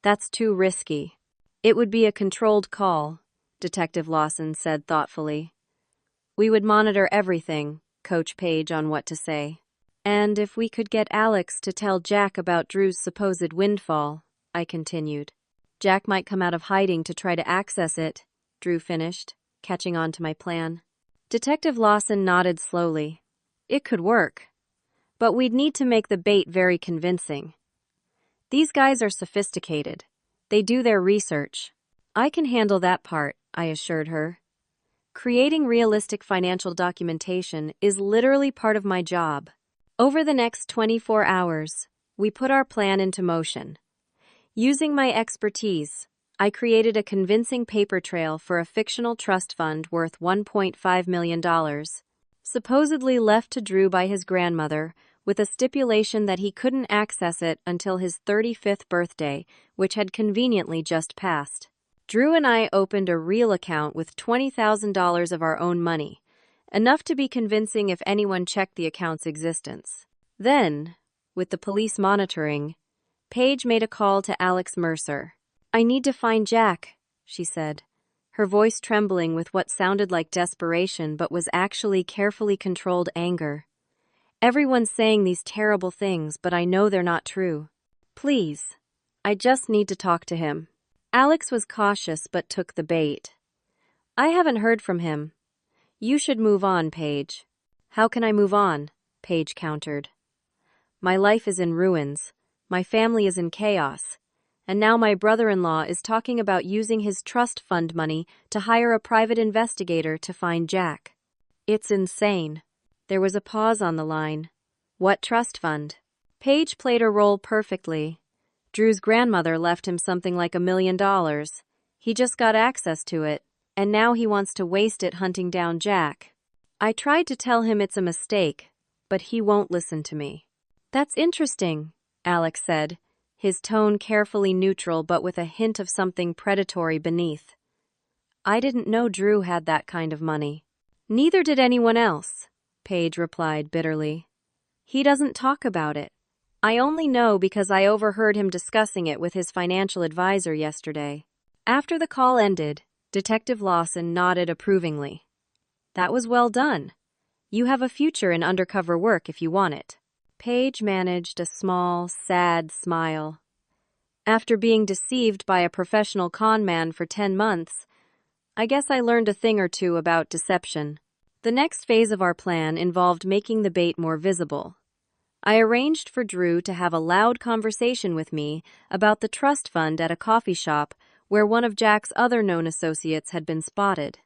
That's too risky. It would be a controlled call, Detective Lawson said thoughtfully. We would monitor everything, coach Paige on what to say. And if we could get Alex to tell Jack about Drew's supposed windfall, I continued. Jack might come out of hiding to try to access it, Drew finished, catching on to my plan. Detective Lawson nodded slowly. It could work. But we'd need to make the bait very convincing. These guys are sophisticated. They do their research. I can handle that part, I assured her. Creating realistic financial documentation is literally part of my job. Over the next 24 hours, we put our plan into motion. Using my expertise, I created a convincing paper trail for a fictional trust fund worth $1.5 million, supposedly left to Drew by his grandmother, with a stipulation that he couldn't access it until his 35th birthday, which had conveniently just passed. Drew and I opened a real account with $20,000 of our own money, enough to be convincing if anyone checked the account's existence. Then, with the police monitoring, Paige made a call to Alex Mercer. I need to find Jack, she said, her voice trembling with what sounded like desperation but was actually carefully controlled anger. Everyone's saying these terrible things, but I know they're not true. Please, I just need to talk to him. Alex was cautious but took the bait. I haven't heard from him. You should move on, Paige. How can I move on? Paige countered. My life is in ruins. My family is in chaos. And now my brother-in-law is talking about using his trust fund money to hire a private investigator to find Jack. It's insane. There was a pause on the line. What trust fund? Paige played her role perfectly. Drew's grandmother left him something like $1 million. He just got access to it, and now he wants to waste it hunting down Jack. I tried to tell him it's a mistake, but he won't listen to me. That's interesting, Alex said, his tone carefully neutral but with a hint of something predatory beneath. I didn't know Drew had that kind of money. Neither did anyone else, Paige replied bitterly. He doesn't talk about it. I only know because I overheard him discussing it with his financial advisor yesterday. After the call ended, Detective Lawson nodded approvingly. That was well done. You have a future in undercover work if you want it. Paige managed a small, sad smile. After being deceived by a professional con man for 10 months, I guess I learned a thing or two about deception. The next phase of our plan involved making the bait more visible. I arranged for Drew to have a loud conversation with me about the trust fund at a coffee shop where one of Jack's other known associates had been spotted.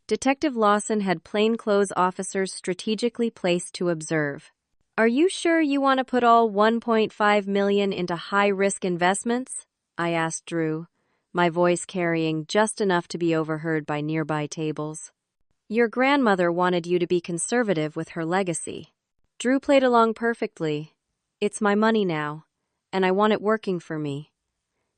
Detective Lawson had plainclothes officers strategically placed to observe. Are you sure you want to put all $1.5 million into high-risk investments? I asked Drew, my voice carrying just enough to be overheard by nearby tables. Your grandmother wanted you to be conservative with her legacy. Drew played along perfectly. It's my money now, and I want it working for me.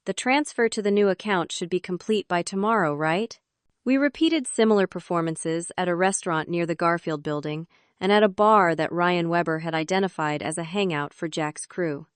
The transfer to the new account should be complete by tomorrow, right? We repeated similar performances at a restaurant near the Garfield building and at a bar that Ryan Weber had identified as a hangout for Jack's crew.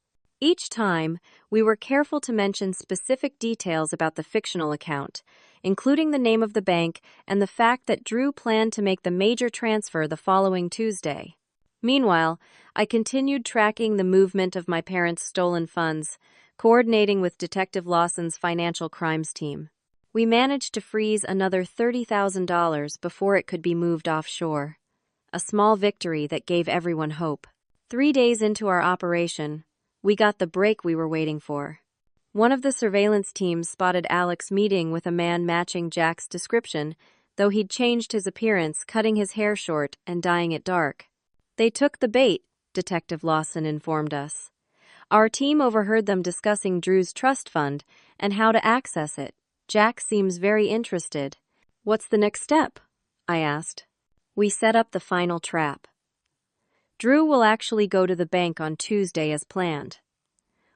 Each time, we were careful to mention specific details about the fictional account, including the name of the bank and the fact that Drew planned to make the major transfer the following Tuesday. Meanwhile, I continued tracking the movement of my parents' stolen funds, coordinating with Detective Lawson's financial crimes team. We managed to freeze another $30,000 before it could be moved offshore. A small victory that gave everyone hope. 3 days into our operation, we got the break we were waiting for. One of the surveillance teams spotted Alex meeting with a man matching Jack's description, though he'd changed his appearance, cutting his hair short and dyeing it dark. They took the bait, Detective Lawson informed us. Our team overheard them discussing Drew's trust fund and how to access it. Jack seems very interested. What's the next step? I asked. We set up the final trap. Drew will actually go to the bank on Tuesday as planned.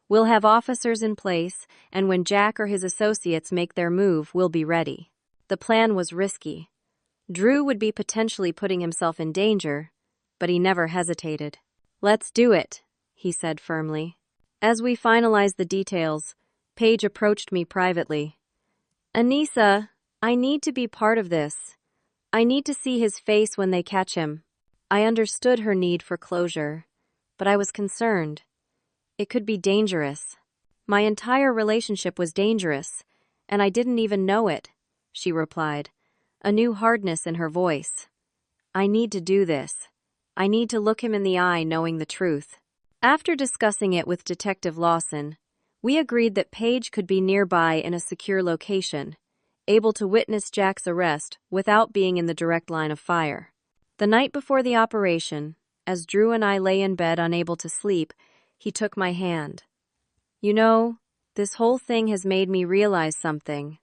We'll have officers in place, and when Jack or his associates make their move, we'll be ready. The plan was risky. Drew would be potentially putting himself in danger, but he never hesitated. Let's do it, he said firmly. As we finalized the details, Paige approached me privately. Anissa, I need to be part of this. I need to see his face when they catch him. I understood her need for closure, but I was concerned. It could be dangerous. My entire relationship was dangerous, and I didn't even know it, she replied, a new hardness in her voice. I need to do this. I need to look him in the eye knowing the truth. After discussing it with Detective Lawson, we agreed that Paige could be nearby in a secure location, able to witness Jack's arrest without being in the direct line of fire. The night before the operation, as Drew and I lay in bed unable to sleep, he took my hand. You know, this whole thing has made me realize something.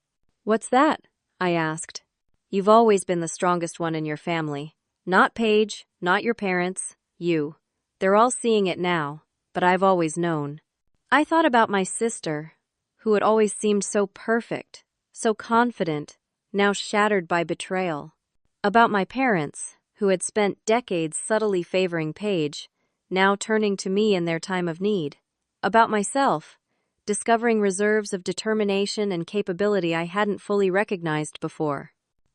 What's that? I asked. You've always been the strongest one in your family. Not Paige, not your parents, you. They're all seeing it now, but I've always known. I thought about my sister, who had always seemed so perfect, so confident, now shattered by betrayal. About my parents, who had spent decades subtly favoring Paige, now turning to me in their time of need. About myself, discovering reserves of determination and capability I hadn't fully recognized before.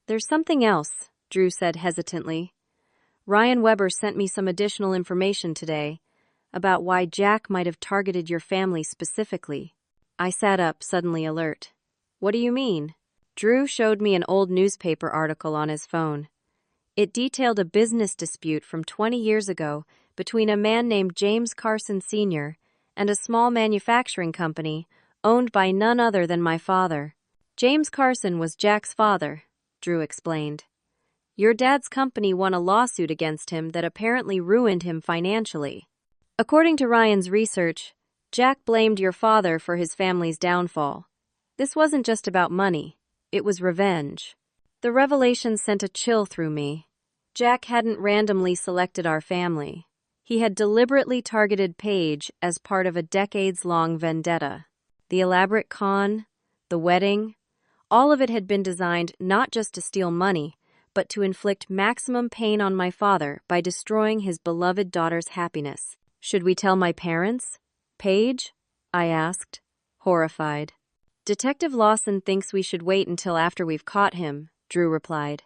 There's something else, Drew said hesitantly. Ryan Weber sent me some additional information today about why Jack might have targeted your family specifically. I sat up, suddenly alert. What do you mean? Drew showed me an old newspaper article on his phone. It detailed a business dispute from 20 years ago between a man named James Carson Sr. and a small manufacturing company owned by none other than my father. James Carson was Jack's father, Drew explained. Your dad's company won a lawsuit against him that apparently ruined him financially. According to Ryan's research, Jack blamed your father for his family's downfall. This wasn't just about money, it was revenge. The revelation sent a chill through me. Jack hadn't randomly selected our family. He had deliberately targeted Paige as part of a decades-long vendetta. The elaborate con, the wedding, all of it had been designed not just to steal money, but to inflict maximum pain on my father by destroying his beloved daughter's happiness. Should we tell my parents? Paige? I asked, horrified. Detective Lawson thinks we should wait until after we've caught him, Drew replied.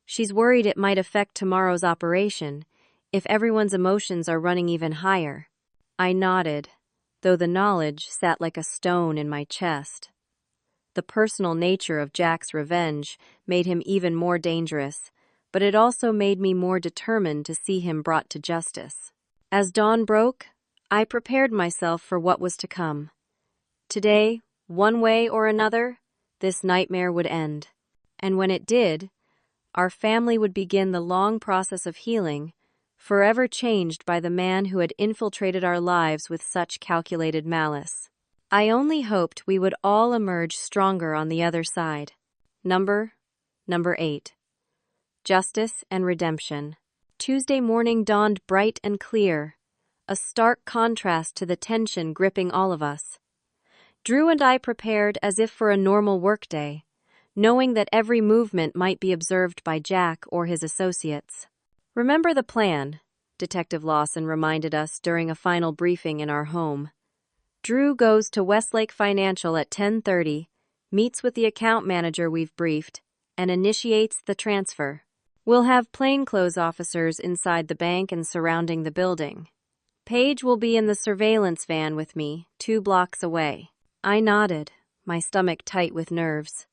She's worried it might affect tomorrow's operation, if everyone's emotions are running even higher. I nodded, though the knowledge sat like a stone in my chest. The personal nature of Jack's revenge made him even more dangerous, but it also made me more determined to see him brought to justice. As dawn broke, I prepared myself for what was to come. Today, one way or another, this nightmare would end. And when it did, our family would begin the long process of healing, forever changed by the man who had infiltrated our lives with such calculated malice. I only hoped we would all emerge stronger on the other side. Number 8. Justice and Redemption. Tuesday morning dawned bright and clear, a stark contrast to the tension gripping all of us. Drew and I prepared as if for a normal workday, knowing that every movement might be observed by Jack or his associates. Remember the plan, Detective Lawson reminded us during a final briefing in our home. Drew goes to Westlake Financial at 10:30, meets with the account manager we've briefed, and initiates the transfer. We'll have plainclothes officers inside the bank and surrounding the building. Paige will be in the surveillance van with me, 2 blocks away. I nodded, my stomach tight with nerves.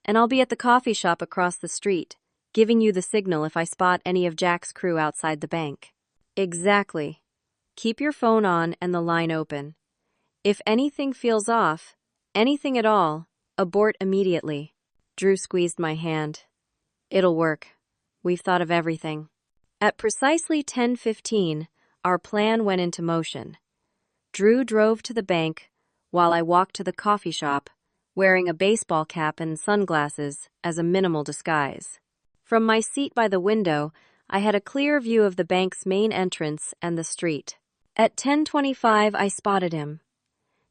And I'll be at the coffee shop across the street, giving you the signal if I spot any of Jack's crew outside the bank. Exactly. Keep your phone on and the line open. If anything feels off, anything at all, abort immediately. Drew squeezed my hand. It'll work. We've thought of everything. At precisely 10:15, our plan went into motion. Drew drove to the bank, while I walked to the coffee shop, wearing a baseball cap and sunglasses as a minimal disguise. From my seat by the window, I had a clear view of the bank's main entrance and the street. At 10:25, I spotted him.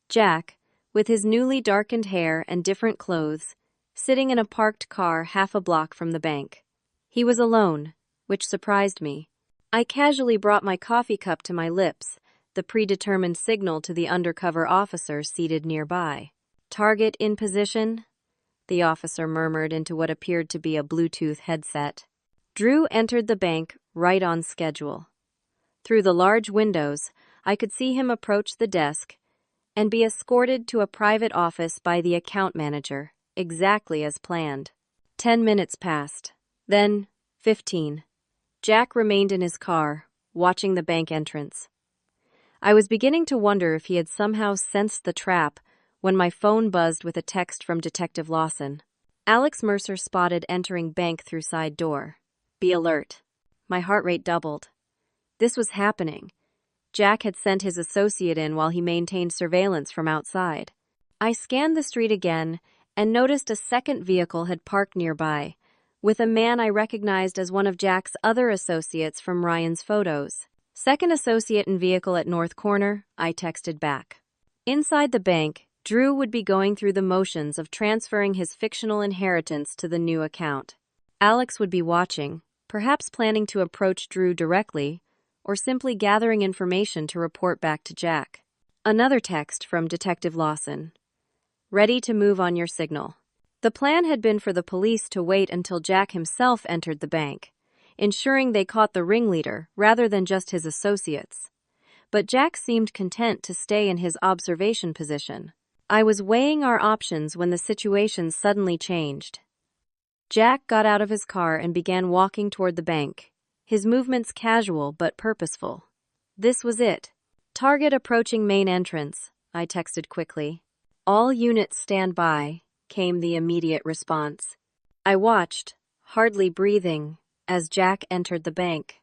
Jack, with his newly darkened hair and different clothes, sitting in a parked car half a block from the bank. He was alone, which surprised me. I casually brought my coffee cup to my lips, the predetermined signal to the undercover officer seated nearby. Target in position, the officer murmured into what appeared to be a Bluetooth headset. Drew entered the bank right on schedule. Through the large windows, I could see him approach the desk and be escorted to a private office by the account manager, exactly as planned. 10 minutes passed. Then, 15. Jack remained in his car, watching the bank entrance. I was beginning to wonder if he had somehow sensed the trap when my phone buzzed with a text from Detective Lawson. Alex Mercer spotted entering bank through side door. Be alert. My heart rate doubled. This was happening. Jack had sent his associate in while he maintained surveillance from outside. I scanned the street again and noticed a second vehicle had parked nearby, with a man I recognized as one of Jack's other associates from Ryan's photos. Second associate in vehicle at North Corner, I texted back. Inside the bank, Drew would be going through the motions of transferring his fictional inheritance to the new account. Alex would be watching, perhaps planning to approach Drew directly, or simply gathering information to report back to Jack. Another text from Detective Lawson. Ready to move on your signal. The plan had been for the police to wait until Jack himself entered the bank, ensuring they caught the ringleader rather than just his associates. But Jack seemed content to stay in his observation position. I was weighing our options when the situation suddenly changed. Jack got out of his car and began walking toward the bank, his movements casual but purposeful. This was it. Target approaching main entrance, I texted quickly. "All units stand by," came the immediate response. I watched, hardly breathing, as Jack entered the bank.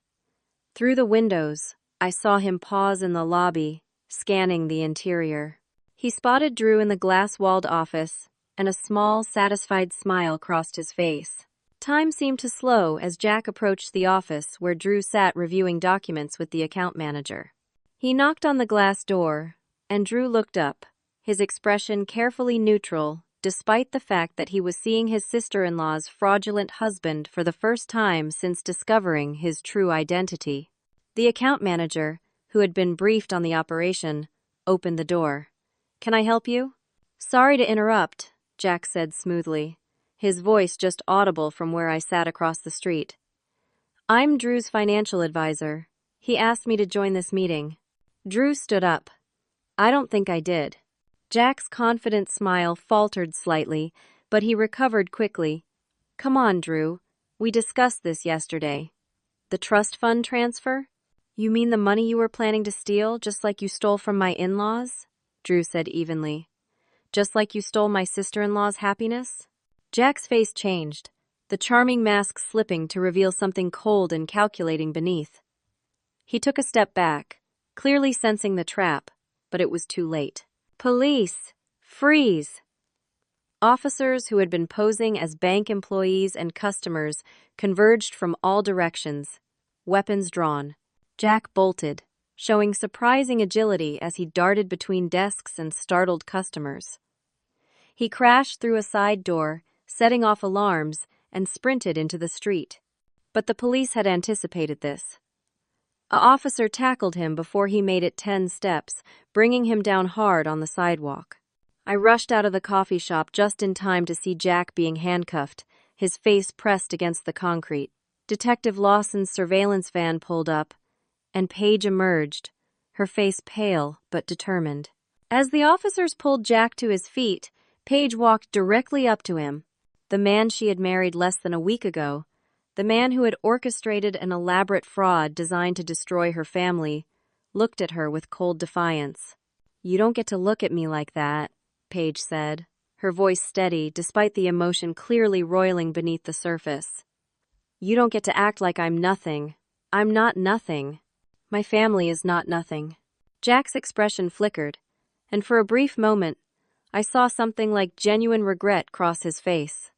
Through the windows, I saw him pause in the lobby, scanning the interior. He spotted Drew in the glass-walled office, and a small, satisfied smile crossed his face. Time seemed to slow as Jack approached the office where Drew sat reviewing documents with the account manager. He knocked on the glass door, and Drew looked up, his expression carefully neutral, despite the fact that he was seeing his sister-in-law's fraudulent husband for the first time since discovering his true identity. The account manager, who had been briefed on the operation, opened the door. "Can I help you?" "Sorry to interrupt," Jack said smoothly, his voice just audible from where I sat across the street. "I'm Drew's financial advisor. He asked me to join this meeting." Drew stood up. "I don't think I did." Jack's confident smile faltered slightly, but he recovered quickly. "Come on, Drew. We discussed this yesterday." "The trust fund transfer? You mean the money you were planning to steal, just like you stole from my in-laws?" Drew said evenly. "Just like you stole my sister-in-law's happiness?" Jack's face changed, the charming mask slipping to reveal something cold and calculating beneath. He took a step back, clearly sensing the trap, but it was too late. "Police! Freeze!" Officers who had been posing as bank employees and customers converged from all directions, weapons drawn. Jack bolted, showing surprising agility as he darted between desks and startled customers. He crashed through a side door, setting off alarms, and sprinted into the street. But the police had anticipated this. An officer tackled him before he made it 10 steps, bringing him down hard on the sidewalk. I rushed out of the coffee shop just in time to see Jack being handcuffed, his face pressed against the concrete. Detective Lawson's surveillance van pulled up, and Paige emerged, her face pale but determined. As the officers pulled Jack to his feet, Paige walked directly up to him. The man she had married less than a week ago, the man who had orchestrated an elaborate fraud designed to destroy her family, looked at her with cold defiance. "You don't get to look at me like that," Paige said, her voice steady despite the emotion clearly roiling beneath the surface. "You don't get to act like I'm nothing. I'm not nothing. My family is not nothing." Jack's expression flickered, and for a brief moment, I saw something like genuine regret cross his face.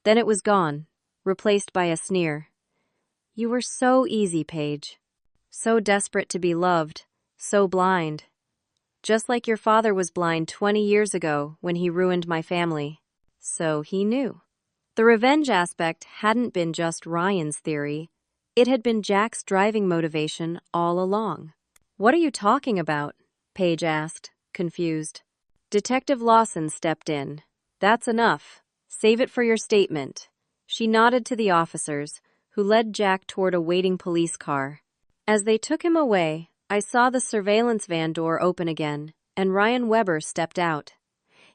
Then it was gone, replaced by a sneer. "You were so easy, Paige. So desperate to be loved, so blind. Just like your father was blind 20 years ago when he ruined my family. So he knew." The revenge aspect hadn't been just Ryan's theory. It had been Jack's driving motivation all along. "What are you talking about?" Paige asked, confused. Detective Lawson stepped in. "That's enough. Save it for your statement." She nodded to the officers, who led Jack toward a waiting police car. As they took him away, I saw the surveillance van door open again, and Ryan Weber stepped out.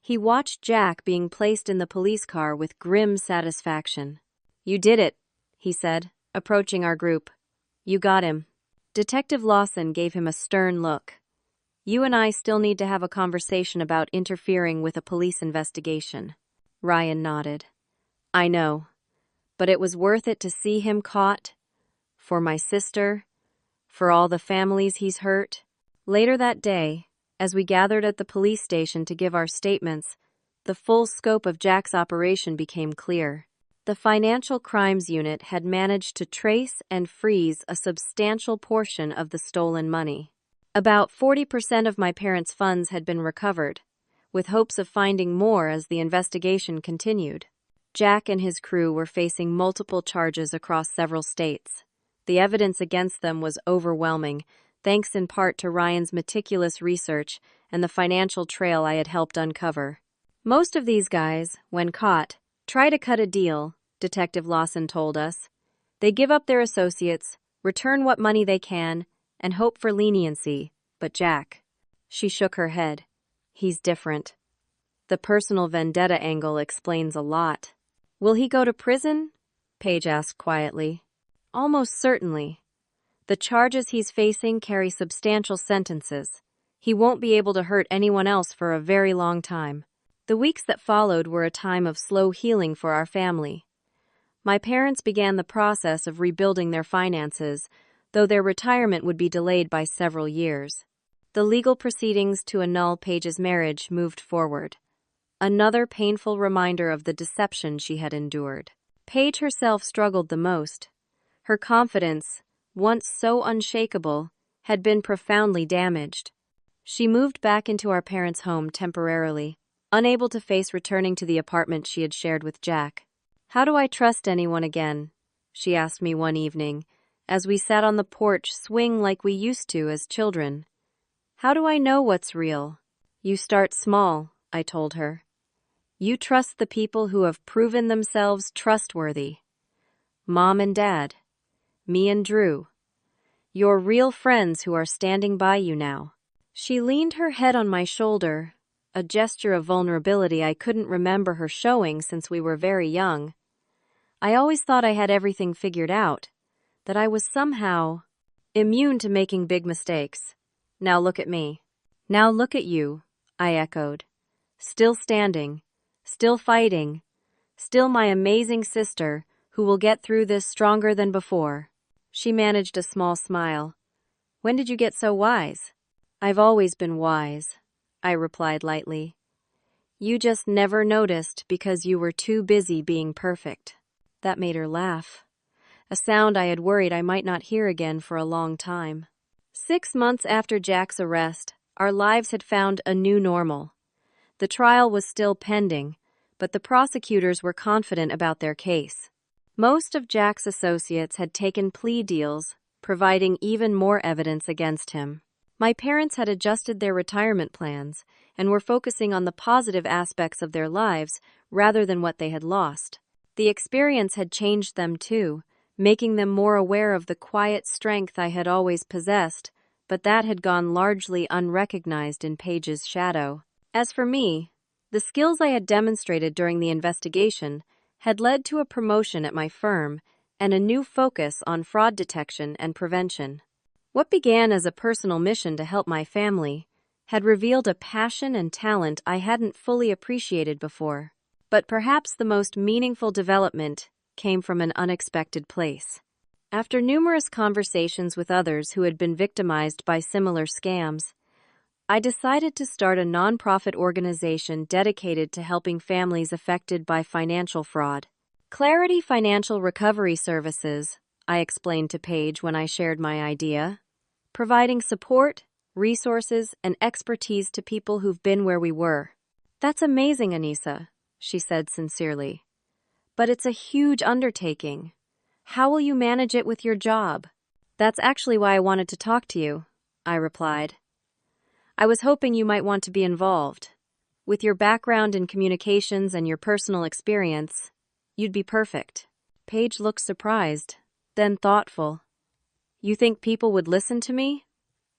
He watched Jack being placed in the police car with grim satisfaction. "You did it," he said, approaching our group. "You got him." Detective Lawson gave him a stern look. "You and I still need to have a conversation about interfering with a police investigation." Ryan nodded. "I know. But it was worth it to see him caught. For my sister. For all the families he's hurt." Later that day, as we gathered at the police station to give our statements, the full scope of Jack's operation became clear. The Financial Crimes Unit had managed to trace and freeze a substantial portion of the stolen money. About 40% of my parents' funds had been recovered, with hopes of finding more as the investigation continued. Jack and his crew were facing multiple charges across several states. The evidence against them was overwhelming, thanks in part to Ryan's meticulous research and the financial trail I had helped uncover. "Most of these guys, when caught, try to cut a deal," Detective Lawson told us. "They give up their associates, return what money they can, and hope for leniency. But Jack..." She shook her head. "He's different. The personal vendetta angle explains a lot." "Will he go to prison?" Paige asked quietly. "Almost certainly. The charges he's facing carry substantial sentences. He won't be able to hurt anyone else for a very long time. The weeks that followed were a time of slow healing for our family. My parents began the process of rebuilding their finances, though their retirement would be delayed by several years. The legal proceedings to annul Paige's marriage moved forward. Another painful reminder of the deception she had endured. Paige herself struggled the most. Her confidence, once so unshakable, had been profoundly damaged. She moved back into our parents' home temporarily, unable to face returning to the apartment she had shared with Jack. "How do I trust anyone again?" she asked me one evening, as we sat on the porch swing like we used to as children. "How do I know what's real?" "You start small," I told her. "You trust the people who have proven themselves trustworthy. Mom and Dad. Me and Drew. Your real friends who are standing by you now." She leaned her head on my shoulder, a gesture of vulnerability I couldn't remember her showing since we were very young. I always thought I had everything figured out, that I was somehow immune to making big mistakes. Now look at me. "Now look at you," I echoed. "Still standing, still fighting, still my amazing sister who will get through this stronger than before." She managed a small smile. "When did you get so wise?" "I've always been wise," I replied lightly. "You just never noticed because you were too busy being perfect." That made her laugh, a sound I had worried I might not hear again for a long time. 6 months after Jack's arrest, our lives had found a new normal. The trial was still pending, but the prosecutors were confident about their case. Most of Jack's associates had taken plea deals, providing even more evidence against him. My parents had adjusted their retirement plans and were focusing on the positive aspects of their lives rather than what they had lost. The experience had changed them too, making them more aware of the quiet strength I had always possessed, but that had gone largely unrecognized in Paige's shadow. As for me, the skills I had demonstrated during the investigation had led to a promotion at my firm and a new focus on fraud detection and prevention. What began as a personal mission to help my family had revealed a passion and talent I hadn't fully appreciated before. But perhaps the most meaningful development came from an unexpected place. After numerous conversations with others who had been victimized by similar scams, I decided to start a nonprofit organization dedicated to helping families affected by financial fraud. Clarity Financial Recovery Services, I explained to Paige when I shared my idea, providing support, resources, and expertise to people who've been where we were. "That's amazing, Anissa," she said sincerely. "But it's a huge undertaking. How will you manage it with your job?" "That's actually why I wanted to talk to you," I replied. "I was hoping you might want to be involved. With your background in communications and your personal experience, you'd be perfect." Paige looked surprised, then thoughtful. "You think people would listen to me?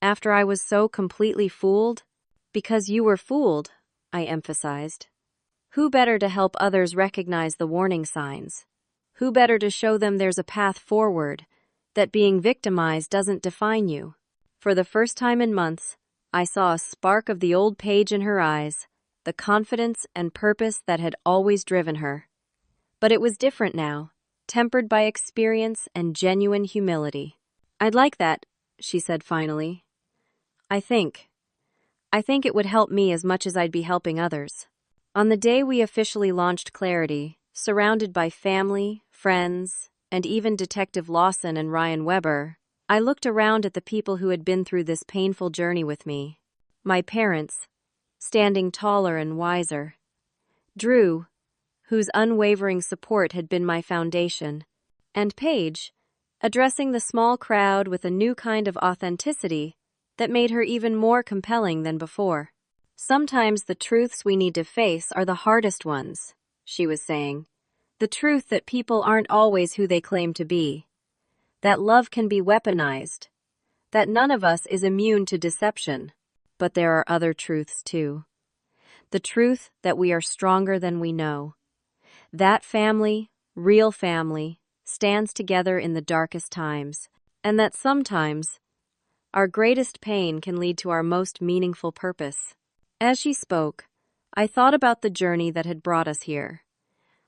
After I was so completely fooled?" "Because you were fooled," I emphasized. "Who better to help others recognize the warning signs? Who better to show them there's a path forward, that being victimized doesn't define you?" For the first time in months, I saw a spark of the old Paige in her eyes, the confidence and purpose that had always driven her. But it was different now, tempered by experience and genuine humility. "I'd like that," she said finally. I think it would help me as much as I'd be helping others." On the day we officially launched Clarity, surrounded by family, friends, and even Detective Lawson and Ryan Weber, I looked around at the people who had been through this painful journey with me. My parents, standing taller and wiser. Drew, whose unwavering support had been my foundation. And Paige, addressing the small crowd with a new kind of authenticity that made her even more compelling than before. "Sometimes the truths we need to face are the hardest ones," she was saying. "The truth that people aren't always who they claim to be. That love can be weaponized. That none of us is immune to deception. But there are other truths too. The truth that we are stronger than we know. That family, real family, stands together in the darkest times. And that sometimes, Our greatest pain can lead to our most meaningful purpose. As she spoke, I thought about the journey that had brought us here.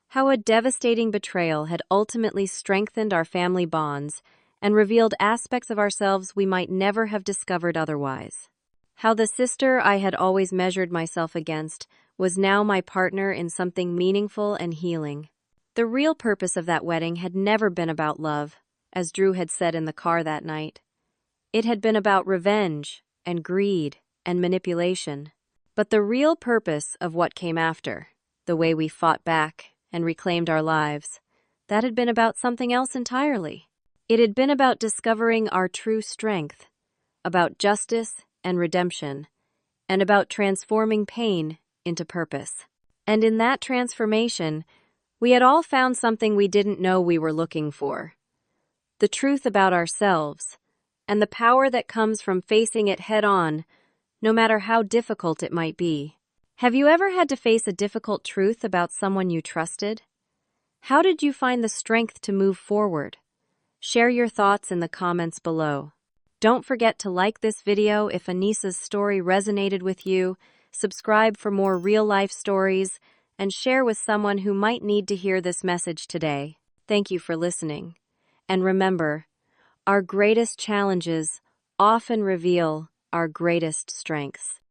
How a devastating betrayal had ultimately strengthened our family bonds and revealed aspects of ourselves we might never have discovered otherwise. How the sister I had always measured myself against was now my partner in something meaningful and healing. The real purpose of that wedding had never been about love, as Drew had said in the car that night. It had been about revenge and greed and manipulation. But the real purpose of what came after, the way we fought back and reclaimed our lives, that had been about something else entirely. It had been about discovering our true strength, about justice and redemption, and about transforming pain into purpose. And in that transformation, we had all found something we didn't know we were looking for. The truth about ourselves, and the power that comes from facing it head-on, no matter how difficult it might be. Have you ever had to face a difficult truth about someone you trusted? How did you find the strength to move forward? Share your thoughts in the comments below. Don't forget to like this video if Anissa's story resonated with you, subscribe for more real-life stories, and share with someone who might need to hear this message today. Thank you for listening. And remember, our greatest challenges often reveal our greatest strengths.